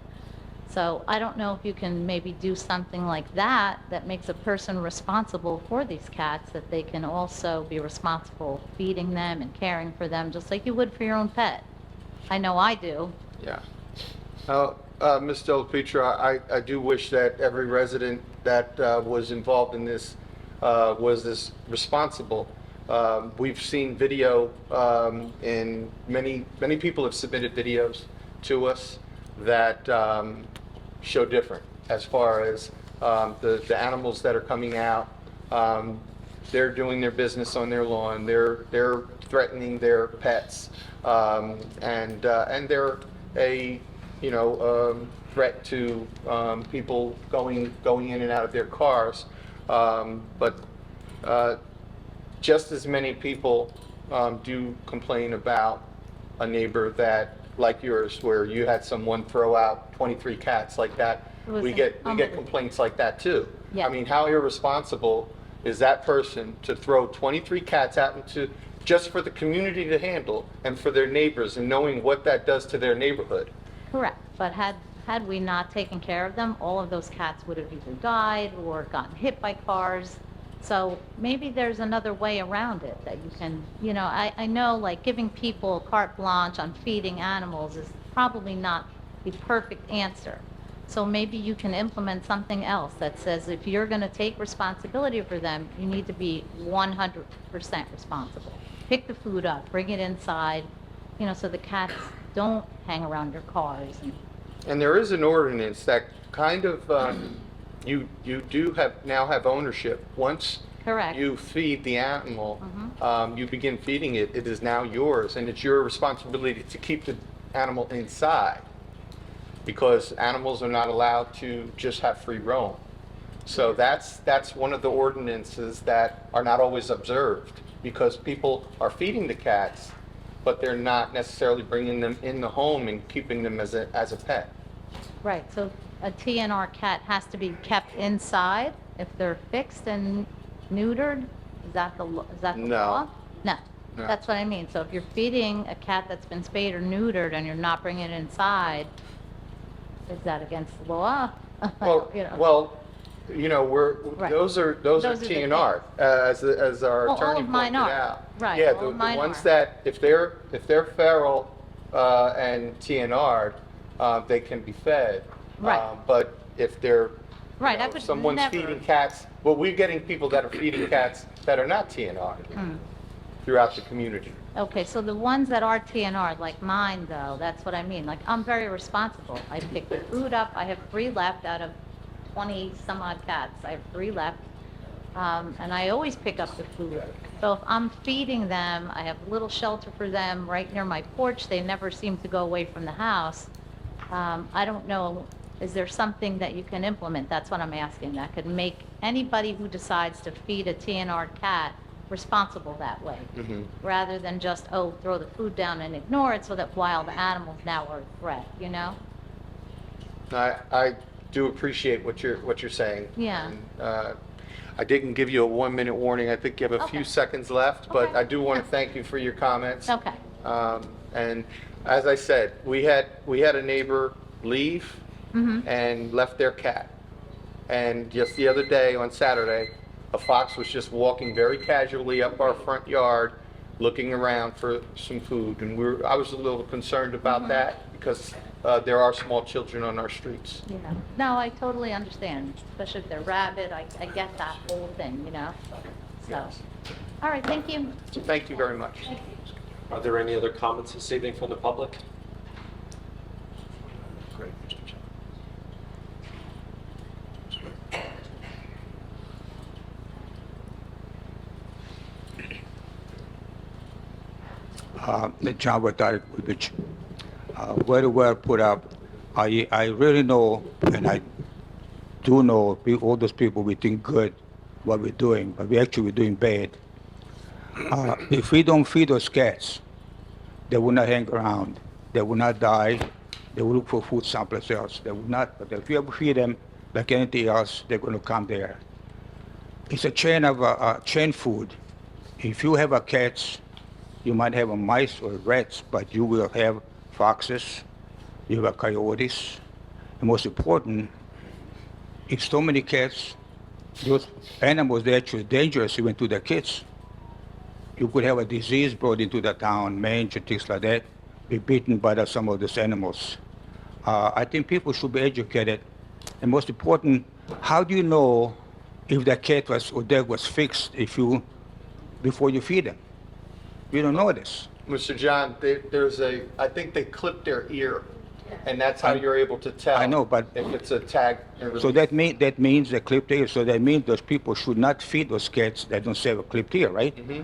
So I don't know if you can maybe do something like that that makes a person responsible for these cats, that they can also be responsible feeding them and caring for them just like you would for your own pet. I know I do. Yeah. Ms. Del Pietro, I do wish that every resident that was involved in this was this responsible. We've seen video, and many people have submitted videos to us that show different as far as the animals that are coming out. They're doing their business on their lawn. They're threatening their pets, and they're a threat to people going in and out of their cars. But just as many people do complain about a neighbor that, like yours, where you had someone throw out 23 cats like that. We get complaints like that too. Yeah. I mean, how irresponsible is that person to throw 23 cats out into, just for the community to handle and for their neighbors, and knowing what that does to their neighborhood? Correct, but had we not taken care of them, all of those cats would have either died or gotten hit by cars. So maybe there's another way around it that you can, I know like giving people carte blanche on feeding animals is probably not the perfect answer. So maybe you can implement something else that says if you're going to take responsibility for them, you need to be 100% responsible. Pick the food up, bring it inside, so the cats don't hang around your cars. And there is an ordinance that kind of, you do now have ownership. Once Correct. you feed the animal, you begin feeding it, it is now yours, and it's your responsibility to keep the animal inside, because animals are not allowed to just have free roam. So that's one of the ordinances that are not always observed, because people are feeding the cats, but they're not necessarily bringing them in the home and keeping them as a pet. Right, so a TNR cat has to be kept inside if they're fixed and neutered? Is that the No. law? No. No. That's what I mean. So if you're feeding a cat that's been spayed or neutered and you're not bringing it inside, is that against the law? Well, Right. those are Those are the TNR, as our Well, all attorney of mine pointed are. out. Right, Yeah, all the of mine ones are. that, if they're feral and TNR, they can be fed. Right. But if they're, Right, I would someone's never- feeding cats, well, we're getting people that are feeding cats that are not TNR Hmm. throughout the community. Okay, so the ones that are TNR, like mine though, that's what I mean. Like, I'm very responsible. I pick the food up. I have 3 left out of 20 some odd cats. I have 3 left. And I always pick up the food. So if I'm feeding them, I have a little shelter for them right near my porch. They never seem to go away from the house. I don't know, is there something that you can implement? That's what I'm asking. That could make anybody who decides to feed a TNR cat responsible that way, rather than just, oh, throw the food down and ignore it so that wild animals now are a threat, you know? I do appreciate what you're saying. Yeah. And, I didn't give you a 1-minute warning. I think you have a few seconds left, but Okay. I do want to thank you for your comments. Okay. And as I said, we had a neighbor leave and left their cat. And just the other day, on Saturday, a fox was just walking very casually up our front yard, looking around for some food. And I was a little concerned about that because there are small children on our streets. Yeah. No, I totally understand, especially if they're rabid. I get that whole thing, you know? So, all right, thank you. Thank you very much. Are there any other comments this evening from the public? John Woodbridge, which very well put up. I really know, and I do know all those people, we think good what we're doing, but we're doing bad. If we don't feed those cats, they will not hang around. They will not die. They will look for food someplace else. They will not, but if you ever feed them like anything else, they're going to come there. It's a chain of chain food. If you have a cats, you might have a mice or rats, but you will have foxes, you have coyotes, and most important, if so many cats, those animals, they're actually dangerous even to the kids. You could have a disease brought into the town, mange and things like that, be beaten by some of these animals. I think people should be educated, and most important, how do you know if the cat or dog was fixed before you feed them? You don't know this. Mr. John, I think they clipped their ear, and that's how you're able to tell. I know, but if it's a tag. So that means they clipped ear. So that means those people should not feed those cats that don't have a clipped ear, right? Mm-hmm.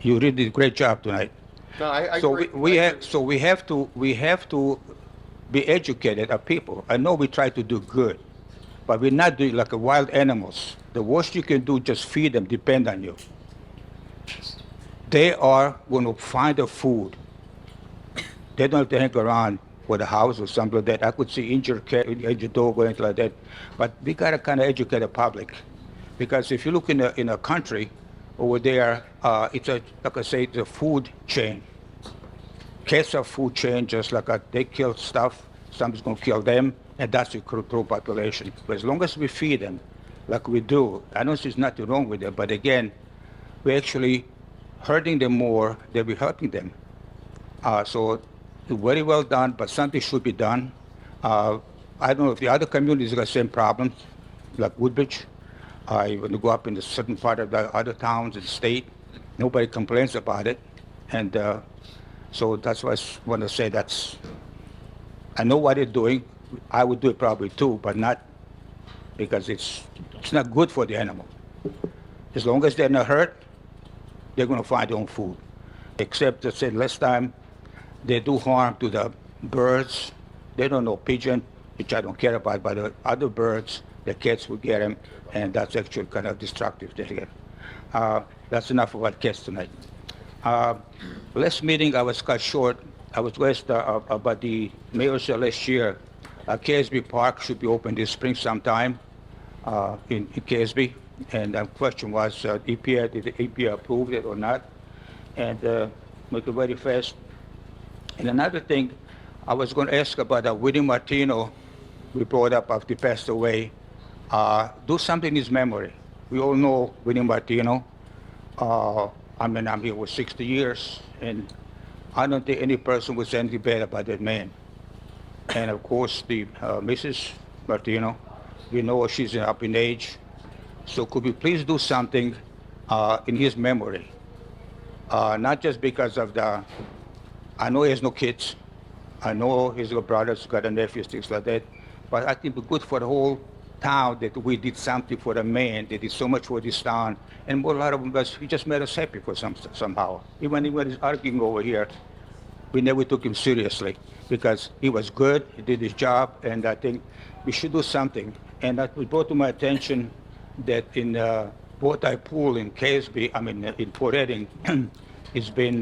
You really did a great job tonight. No, I So agree. we have to be educated as people. I know we try to do good, but we're not doing like wild animals. The worst you can do, just feed them, depend on you. They are going to find the food. They don't have to hang around with a house or something like that. I could see injured cat, injured dog or anything like that. But we got to kind of educate the public. Because if you look in a country over there, it's like I say, it's a food chain. Cats are food chain, just like they kill stuff, somebody's going to kill them, and that's the control population. But as long as we feed them, like we do, I don't see there's nothing wrong with it, but again, we're actually hurting them more than we're helping them. So very well done, but something should be done. I don't know if the other communities have the same problems, like Woodbridge. When you go up in a certain part of the other towns in the state, nobody complains about it. And so that's why I want to say I know what they're doing. I would do it probably too, but not because it's not good for the animal. As long as they're not hurt, they're going to find their own food. Except, I said last time, they do harm to the birds. They don't know pigeon, which I don't care about, but the other birds, the cats will get them, and that's actually kind of destructive there. That's enough about cats tonight. Last meeting, I was cut short. I was asked about the mayor said last year, KSB Park should be open this spring sometime in KSB. And the question was, did the EPA approve it or not? And make it very fast. And another thing, I was going to ask about William Martino, we brought up after he passed away. Do something in his memory. We all know William Martino. I'm here with 60 years, and I don't think any person would say anything bad about that man. And of course, the Mrs. Martino, we know she's up in age. So could we please do something in his memory? Not just because of I know he has no kids. I know he's got brothers, got a nephews, things like that. But I think it'd be good for the whole town that we did something for the man, they did so much for this town, and a lot of them he just made us happy for somehow. Even when he's arguing over here, we never took him seriously because he was good, he did his job, and I think we should do something. And that was brought to my attention that in Bowtie Pool in Casby, in Port Redding, it's been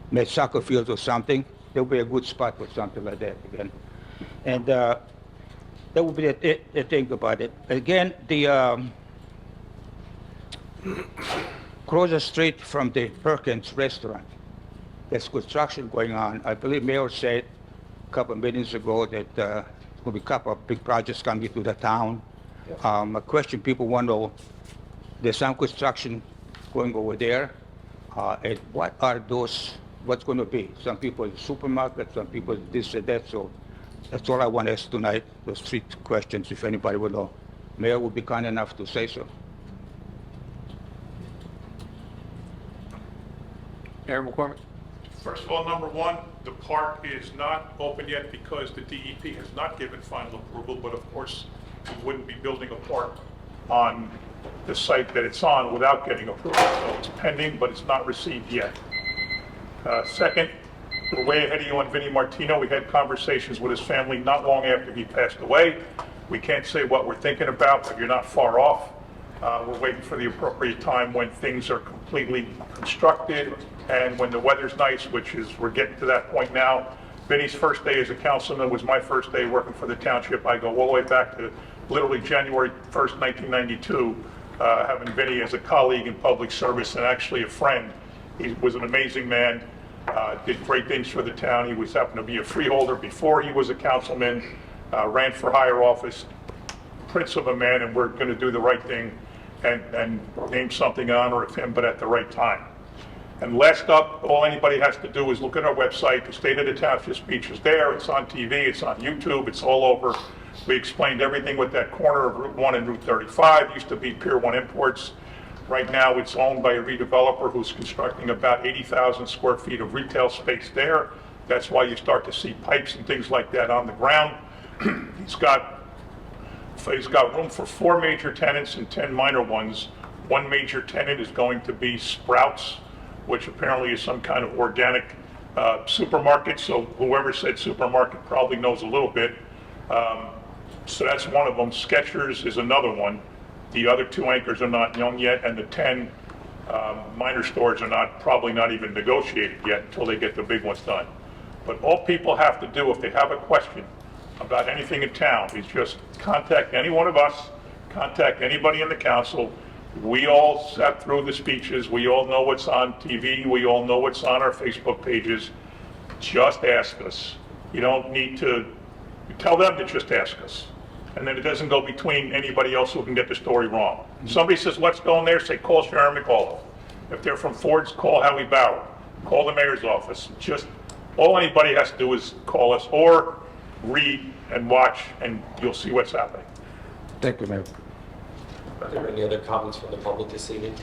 made soccer fields or something. That would be a good spot for something like that again. And that would be the thing about it. Again, the across the street from the Perkins restaurant, there's construction going on. I believe Mayor said a couple of meetings ago that there's going to be a couple of big projects coming to the town. A question people want to know, there's some construction going over there. And what are those, what's going to be? Some people supermarket, some people this and that. So that's all I want to ask tonight, those 3 questions, if anybody would know. Mayor would be kind enough to say so. Mayor McCormick? First of all, number one, the park is not open yet because the DEP has not given final approval, but of course, we wouldn't be building a park on the site that it's on without getting approval. So it's pending, but it's not received yet. Second, we're way ahead of you on Vinnie Martino. We had conversations with his family not long after he passed away. We can't say what we're thinking about, but you're not far off. We're waiting for the appropriate time when things are completely constructed and when the weather's nice, which is, we're getting to that point now. Vinnie's first day as a councilman was my first day working for the township. I go all the way back to literally January 1st, 1992, having Vinnie as a colleague in public service and actually a friend. He was an amazing man, did great things for the town. He was happened to be a freeholder before he was a councilman, ran for higher office, prince of a man, and we're going to do the right thing and name something in honor of him, but at the right time. And last up, all anybody has to do is look at our website. The State of the Township speech is there. It's on TV. It's on YouTube. It's all over. We explained everything with that corner of Route 1 and Route 35. Used to be Pier 1 Imports. Right now, it's owned by a redeveloper who's constructing about 80,000 square feet of retail space there. That's why you start to see pipes and things like that on the ground. He's got room for 4 major tenants and 10 minor ones. One major tenant is going to be Sprouts, which apparently is some kind of organic supermarket. So whoever said supermarket probably knows a little bit. So that's one of them. Skechers is another one. The other 2 anchors are not young yet, and the 10 minor stores are probably not even negotiated yet until they get the big ones done. But all people have to do if they have a question about anything in town is just contact any one of us, contact anybody in the council. We all sat through the speeches. We all know what's on TV. We all know what's on our Facebook pages. Just ask us. You don't need to tell them to just ask us. And then it doesn't go between anybody else who can get the story wrong. Somebody says, let's go in there, say, call Sharon McAuliffe. If they're from Ford's, call Howie Bauer. Call the mayor's office. Just all anybody has to do is call us or read and watch, and you'll see what's happening. Thank you, Mayor. Are there any other comments from the public this evening?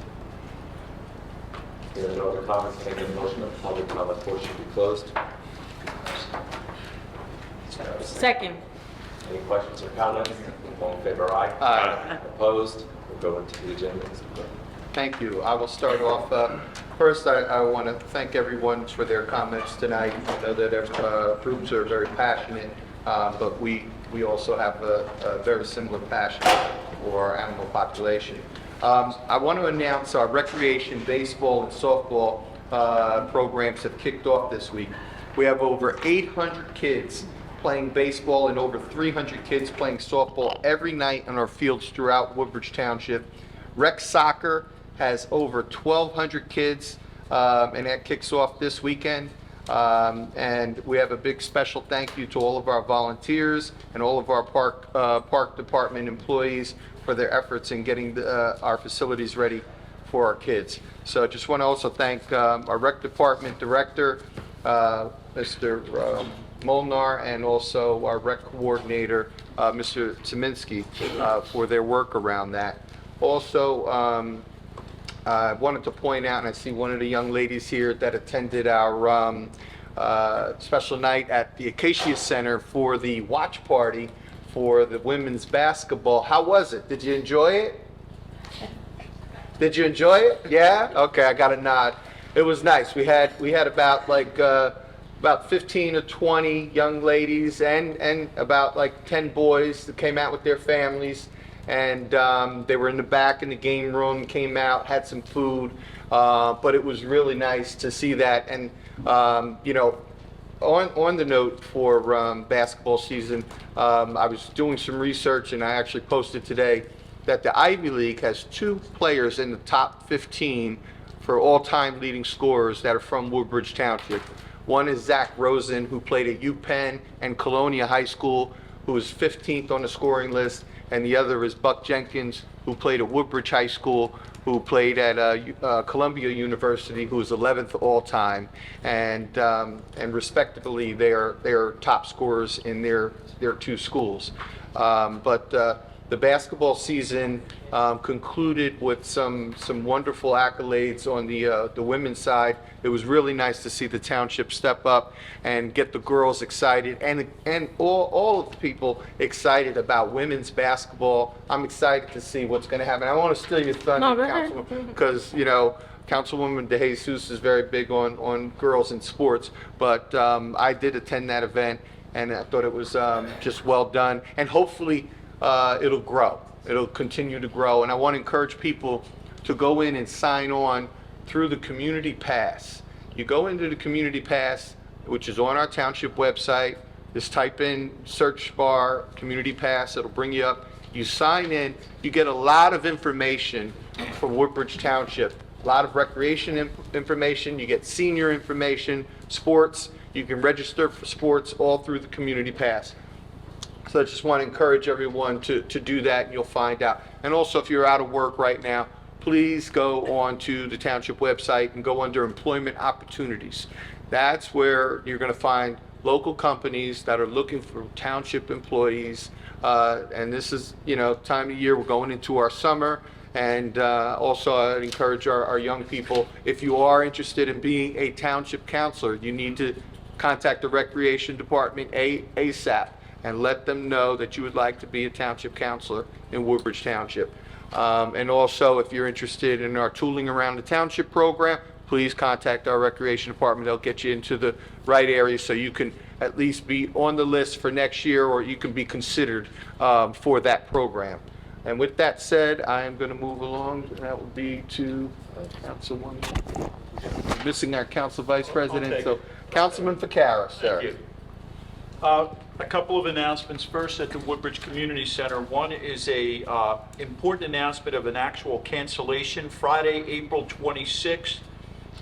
There are no other comments. Can I get a motion that the public comment portion be closed? Second. Any questions or comments? All in favor, aye. Aye. Opposed? We'll go into the agenda. Thank you. I will start off. First, I want to thank everyone for their comments tonight. I know that groups are very passionate, but we also have a very similar passion for our animal population. I want to announce our recreation, baseball, and softball programs have kicked off this week. We have over 800 kids playing baseball and over 300 kids playing softball every night on our fields throughout Woodbridge Township. Rec soccer has over 1,200 kids, and that kicks off this weekend. And we have a big special thank you to all of our volunteers and all of our park department employees for their efforts in getting our facilities ready for our kids. So I just want to also thank our rec department director, Mr. Molnar, and also our rec coordinator, Mr. Tsiminski, for their work around that. Also, I wanted to point out, and I see one of the young ladies here that attended our special night at the Acacia Center for the watch party for the women's basketball. How was it? Did you enjoy it? Did you enjoy it? Yeah? Okay, I got a nod. It was nice. We had about about 15 or 20 young ladies and about like 10 boys that came out with their families, and they were in the back in the game room, came out, had some food, but it was really nice to see that. And you know, on the note for basketball season, I was doing some research, and I actually posted today that the Ivy League has 2 players in the top 15 for all-time leading scorers that are from Woodbridge Township. One is Zach Rosen, who played at UPenn and Colonia High School, who was 15th on the scoring list, and the other is Buck Jenkins, who played at Woodbridge High School, who played at Columbia University, who was 11th all-time, and respectively, they are top scorers in their 2 schools. The basketball season concluded with some wonderful accolades on the women's side. It was really nice to see the township step up and get the girls excited, and all of the people excited about women's basketball. I'm excited to see what's going to happen. I want to steal your thunder, No, go ahead. Councilwoman, because you know Councilwoman DeJesus is very big on girls in sports. But I did attend that event, and I thought it was just well done, and hopefully it'll grow. It'll continue to grow. And I want to encourage people to go in and sign on through the Community Pass. You go into the Community Pass, which is on our township website. Just type in search bar Community Pass. It'll bring you up. You sign in. You get a lot of information from Woodbridge Township. A lot of recreation information. You get senior information, sports. You can register for sports all through the Community Pass. So I just want to encourage everyone to do that, and you'll find out. And also, if you're out of work right now, please go on to the township website and go under employment opportunities. That's where you're going to find local companies that are looking for township employees. And this is, you know, time of year, we're going into our summer. And also, I'd encourage our young people, if you are interested in being a township counselor, you need to contact the Recreation Department ASAP. And let them know that you would like to be a township counselor in Woodbridge Township. And also, if you're interested in our Tooling Around the Township program, please contact our Recreation Department. They'll get you into the right area so you can at least be on the list for next year, or you can be considered for that program. And with that said, I am going to move along, and that will be to Councilwoman. Missing our Council Vice President, so Councilman Ficarra, sir. Thank you. A couple of announcements. First, at the Woodbridge Community Center. One is a important announcement of an actual cancellation. Friday, April 26th,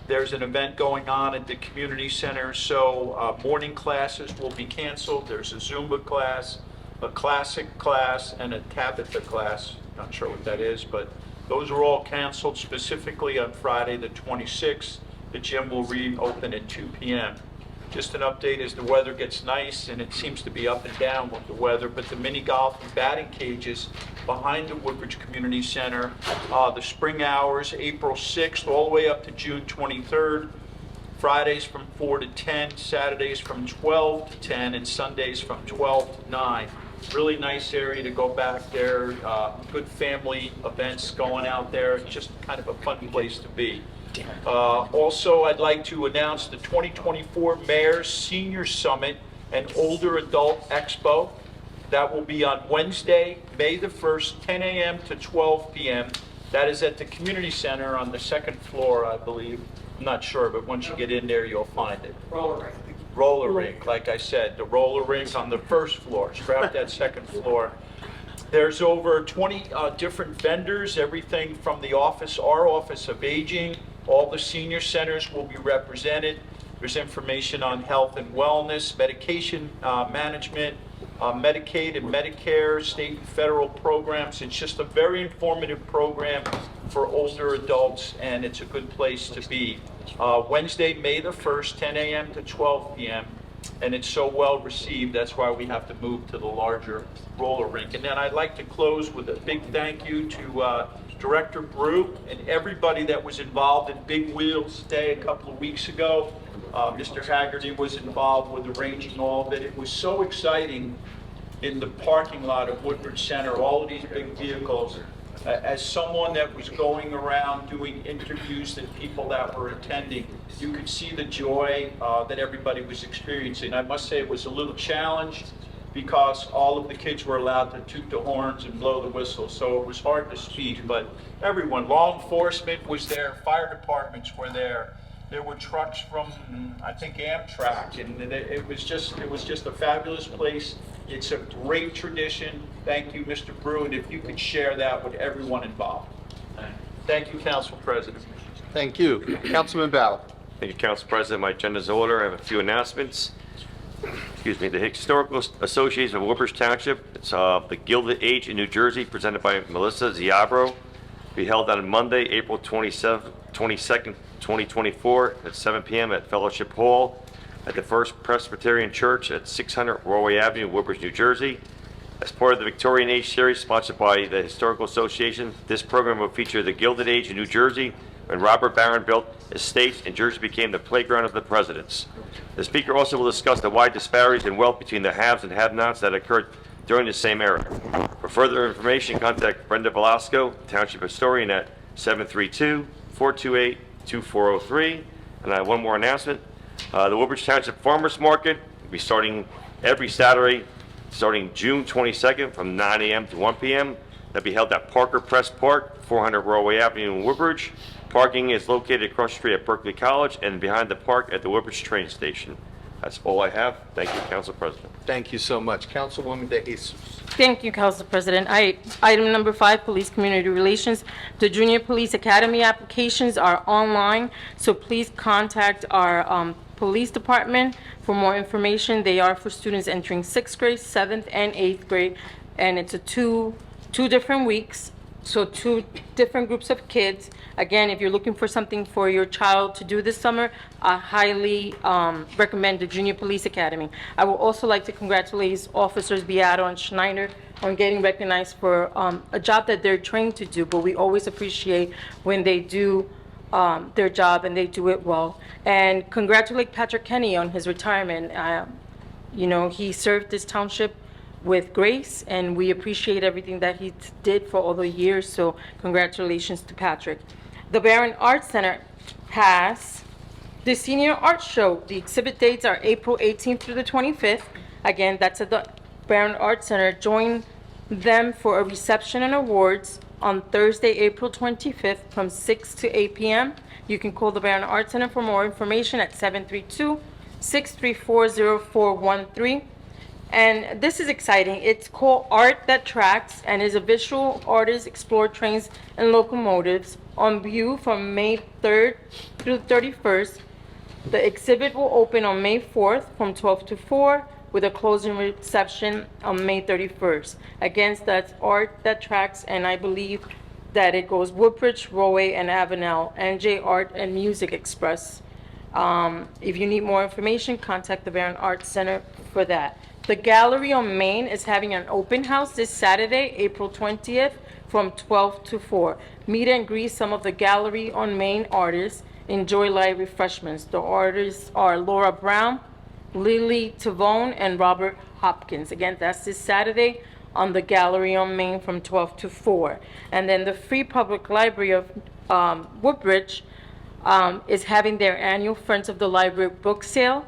there's an event going on at the community center, so morning classes will be canceled. There's a Zumba class, a classic class, and a Tabitha class. Not sure what that is, but those are all canceled specifically on Friday the 26th. The gym will reopen at 2 p.m. Just an update as the weather gets nice, and it seems to be up and down with the weather, but the mini golf and batting cages behind the Woodbridge Community Center, the spring hours, April 6th all the way up to June 23rd, Fridays from 4 to 10, Saturdays from 12 to 10, and Sundays from 12 to 9. Really nice area to go back there, good family events going out there. It's just kind of a fun place to be. Also, I'd like to announce the 2024 Mayor's Senior Summit and Older Adult Expo. That will be on Wednesday, May the 1st, 10 a.m. to 12 p.m. That is at the Community Center on the 2nd floor, I believe. I'm not sure, but once you get in there, you'll find it. Roller rink. Roller rink, like I said, the roller rink's on the 1st floor. Scrap that 2nd floor. There's over 20 different vendors, everything from the office, our Office of Aging. All the senior centers will be represented. There's information on health and wellness, medication management, Medicaid and Medicare, state and federal programs. It's just a very informative program for older adults, and it's a good place to be. Wednesday, May the 1st, 10 a.m. to 12 p.m. And it's so well received, that's why we have to move to the larger roller rink. And then I'd like to close with a big thank you to Director Brew and everybody that was involved in Big Wheels Day a couple of weeks ago. Mr. Haggerty was involved with arranging all of it. It was so exciting in the parking lot of Woodbridge Center, all of these big vehicles. As someone that was going around doing interviews with people that were attending, you could see the joy that everybody was experiencing. I must say it was a little challenged because all of the kids were allowed to toot the horns and blow the whistle, so it was hard to speak. But everyone, law enforcement was there, fire departments were there. There were trucks from, I think, Amtrak, and it was just a fabulous place. It's a great tradition. Thank you, Mr. Bruin, if you could share that with everyone involved. Thank you, Council President. Thank you. Councilman Bauer. Thank you, Council President. My agenda's in order. I have a few announcements. Excuse me. The Historical Association of Woodbridge Township, it's the Gilded Age in New Jersey, presented by Melissa Ziabro, be held on Monday, April 22nd, 2024, at 7 p.m. at Fellowship Hall at the First Presbyterian Church at 600 Rollway Avenue, Woodbridge, New Jersey. As part of the Victorian Age series sponsored by the Historical Association, this program will feature the Gilded Age in New Jersey, when Robert Barron built estates and Jersey became the playground of the presidents. The speaker also will discuss the wide disparities in wealth between the haves and have-nots that occurred during the same era. For further information, contact Brenda Velasco, Township Historian, at 732-428-2403. And I have one more announcement. The Woodbridge Township Farmers Market will be starting every Saturday, starting June 22nd from 9 a.m. to 1 p.m. That'll be held at Parker Press Park, 400 Rollway Avenue in Woodbridge. Parking is located across the street at Berkeley College and behind the park at the Woodbridge train station. That's all I have. Thank you, Council President. Thank you so much. Councilwoman De Jesus. Thank you, Council President. Item number 5, Police Community Relations. The Junior Police Academy applications are online, so please contact our police department for more information. They are for students entering 6th grade, 7th, and 8th grade, and it's a two different weeks, so 2 different groups of kids. Again, if you're looking for something for your child to do this summer, I highly recommend the Junior Police Academy. I would also like to congratulate Officers Beato and Schneider on getting recognized for a job that they're trained to do, but we always appreciate when they do their job and they do it well. And congratulate Patrick Kenny on his retirement. You know, he served this township with grace, and we appreciate everything that he did for all the years, so congratulations to Patrick. The Barron Arts Center has the Senior Art Show. The exhibit dates are April 18th through the 25th. Again, that's at the Barron Arts Center. Join them for a reception and awards on Thursday, April 25th from 6 to 8 p.m. You can call the Barron Arts Center for more information at 732-634-0413. And this is exciting. It's called Art That Tracks and is a visual artist explore trains and locomotives on view from May 3rd through 31st. The exhibit will open on May 4th from 12 to 4 with a closing reception on May 31st. Again, that's Art That Tracks, and I believe that it goes Woodbridge, Rollway, and Avenel, NJ Art and Music Express. If you need more information, contact the Barron Arts Center for that. The Gallery on Main is having an open house this Saturday, April 20th, from 12 to 4. Meet and greet some of the Gallery on Main artists. Enjoy live refreshments. The artists are Laura Brown, Lily Tavone, and Robert Hopkins. Again, that's this Saturday on the Gallery on Main from 12 to 4. And then the Free Public Library of Woodbridge is having their annual Friends of the Library book sale.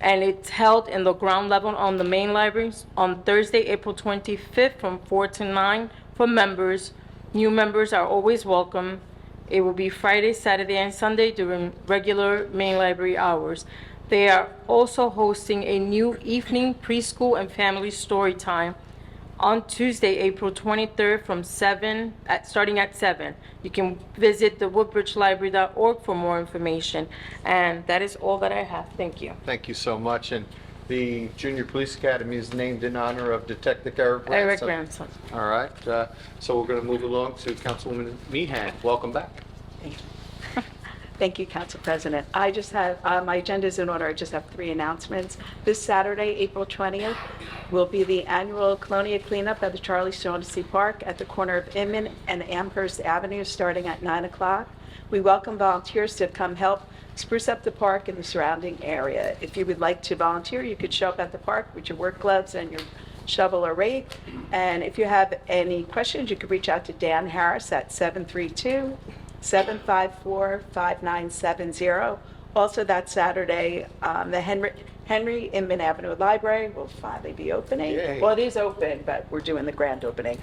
And it's held in the ground level on the main libraries on Thursday, April 25th from 4 to 9 for members. New members are always welcome. It will be Friday, Saturday, and Sunday during regular main library hours. They are also hosting a new evening preschool and family story time on Tuesday, April 23rd from starting at 7. You can visit the woodbridgelibrary.org for more information. And that is all that I have. Thank you. Thank you so much. And the Junior Police Academy is named in honor of Detective Eric Branson. Eric Branson. All right. So we're going to move along to Councilwoman Meehan. Welcome back. Thank you. Thank you, Council President. I just have, my agenda is in order. I just have 3 announcements. This Saturday, April 20th, will be the annual Colonia cleanup at the Charlie Shaughnessy Park at the corner of Inman and Amherst Avenue, starting at 9 o'clock. We welcome volunteers to come help spruce up the park and the surrounding area. If you would like to volunteer, you could show up at the park with your work gloves and your shovel, or rake. And if you have any questions, you can reach out to Dan Harris at 732-754-5970. Also that Saturday, the Henry Inman Avenue Library will finally be opening. Yay. Well, it is open, but we're doing the grand opening,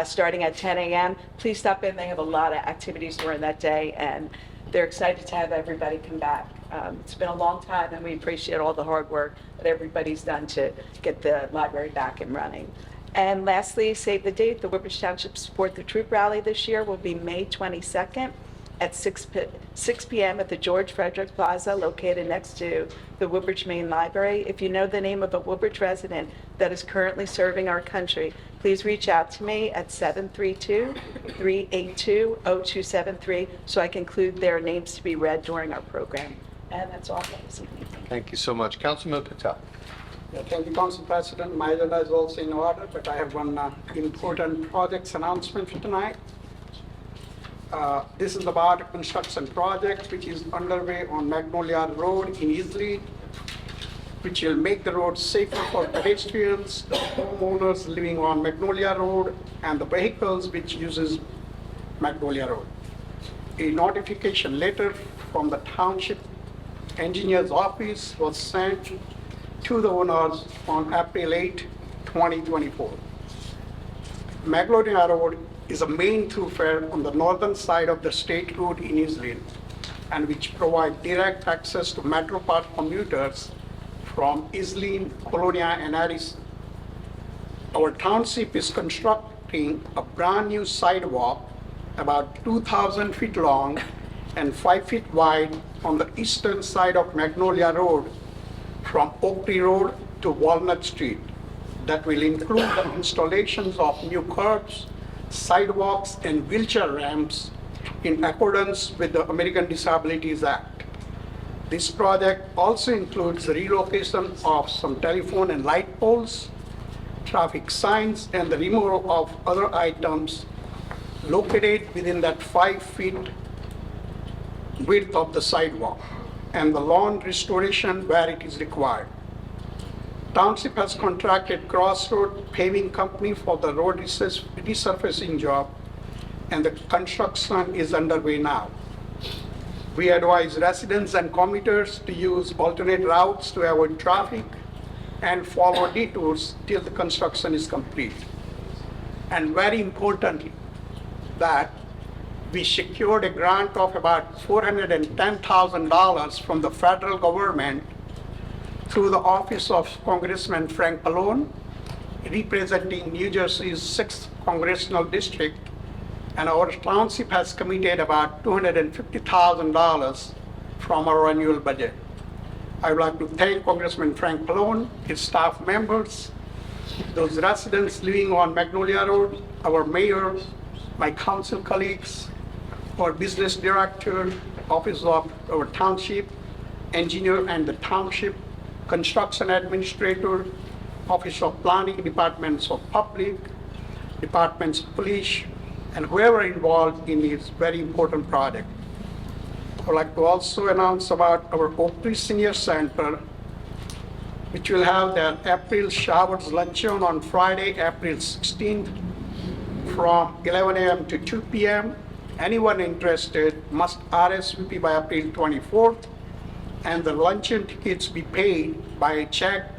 starting at 10 a.m. Please stop in. They have a lot of activities during that day, and they're excited to have everybody come back. It's been a long time, and we appreciate all the hard work that everybody's done to get the library back and running. And lastly, save the date, the Woodbridge Township Support the Troop Rally this year will be May 22nd at 6 p.m. at the George Frederick Plaza located next to the Woodbridge Main Library. If you know the name of a Woodbridge resident that is currently serving our country, please reach out to me at 732-382-0273 so I can include their names to be read during our program. And that's all for this evening. Thank you so much. Councilman Patel. Yeah, thank you, Council President. My agenda is also in order, but I have one important projects announcement for tonight. This is about a construction project which is underway on Magnolia Road in Easley, which will make the road safer for pedestrians, the homeowners living on Magnolia Road, and the vehicles which uses Magnolia Road. A notification letter from the Township Engineer's Office was sent to the owners on April 8, 2024. Magnolia Road is a main thoroughfare on the northern side of the state road in Islin, and which provide direct access to Metropart commuters from Islin, Colonia, and Addison. Our township is constructing a brand new sidewalk about 2,000 feet long and 5 feet wide on the eastern side of Magnolia Road from Oak Tree Road to Walnut Street that will include the installations of new curbs, sidewalks, and wheelchair ramps in accordance with the American Disabilities Act. This project also includes the relocation of some telephone and light poles, traffic signs, and the removal of other items located within that 5 feet width of the sidewalk, and the lawn restoration where it is required. Township has contracted Crossroad Paving Company for the road resurfacing job, and the construction is underway now. We advise residents and commuters to use alternate routes to avoid traffic and follow detours till the construction is complete. And very importantly, that we secured a grant of about $410,000 from the federal government through the office of Congressman Frank Pallone, representing New Jersey's 6th congressional district, and our township has committed about $250,000 from our annual budget. I would like to thank Congressman Frank Pallone, his staff members, those residents living on Magnolia Road, our mayor, my council colleagues, our business director, office of our township engineer and the township construction administrator, office of planning, departments of public, departments of police, and whoever involved in this very important project. I would like to also announce about our Oak Tree Senior Center, which will have their April Showers Luncheon on Friday, April 16th, from 11 a.m. to 2 p.m. Anyone interested must RSVP by April 24th, and the luncheon tickets be paid by a check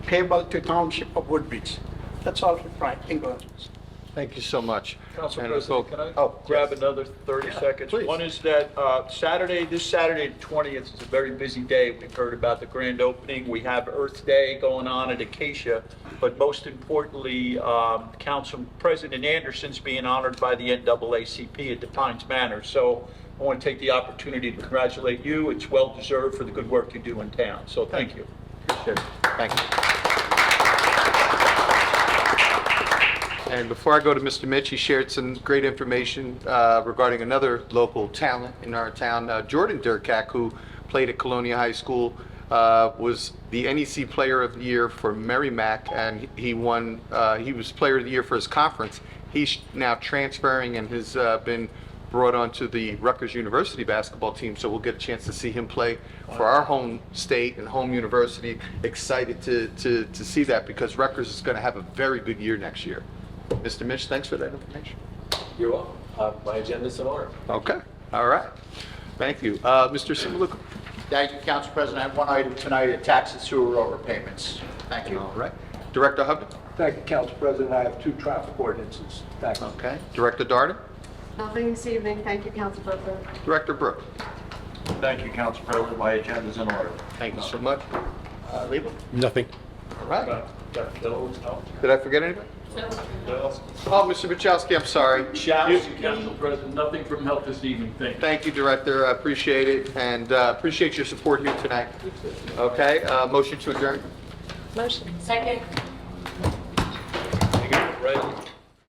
payable to Township of Woodbridge. That's all for Friday. Thank you. Thank you so much. Council And President, can I grab another 30 seconds? One is that this Saturday, the 20th, is a very busy day. We've heard about the grand opening. We have Earth Day going on at Acacia, but most importantly, Council President Anderson's being honored by the NAACP at Pines Manor. So I want to take the opportunity to congratulate you. It's well-deserved for the good work you do in town. So thank you. Appreciate it. Thank you. And before I go to Mr. Mitch, he shared some great information regarding another local talent in our town, Jordan Durkak, who played at Colonia High School, was the NEC Player of the Year for Merrimack, and he won. He was Player of the Year for his conference. He's now transferring and has been brought onto the Rutgers University basketball team, so we'll get a chance to see him play for our home state and home university. Excited to see that because Rutgers is going to have a very good year next year. Mr. Mitch, thanks for that information. You're welcome. My agenda's in order. Okay, all right. Thank you. Mr. Simaluka. Thank you, Council President. I have one item tonight, tax and sewer overpayments. Thank you. All right. Director Hubner. Thank you, Council President. I have 2 traffic ordinances. Thank you. Okay. Director Darden. Nothing this evening. Thank you, Council President. Director Brooks. Thank you, Council President. My agenda is in order. Thank you so much. Lebo. Nothing. All right. Did I forget anything? Oh, Mr. Buchowski, I'm sorry. Council President, nothing from health this evening. Thank you. Thank you, Director. I appreciate it, and appreciate your support here tonight. Okay, motion to adjourn. Motion. Second. Right.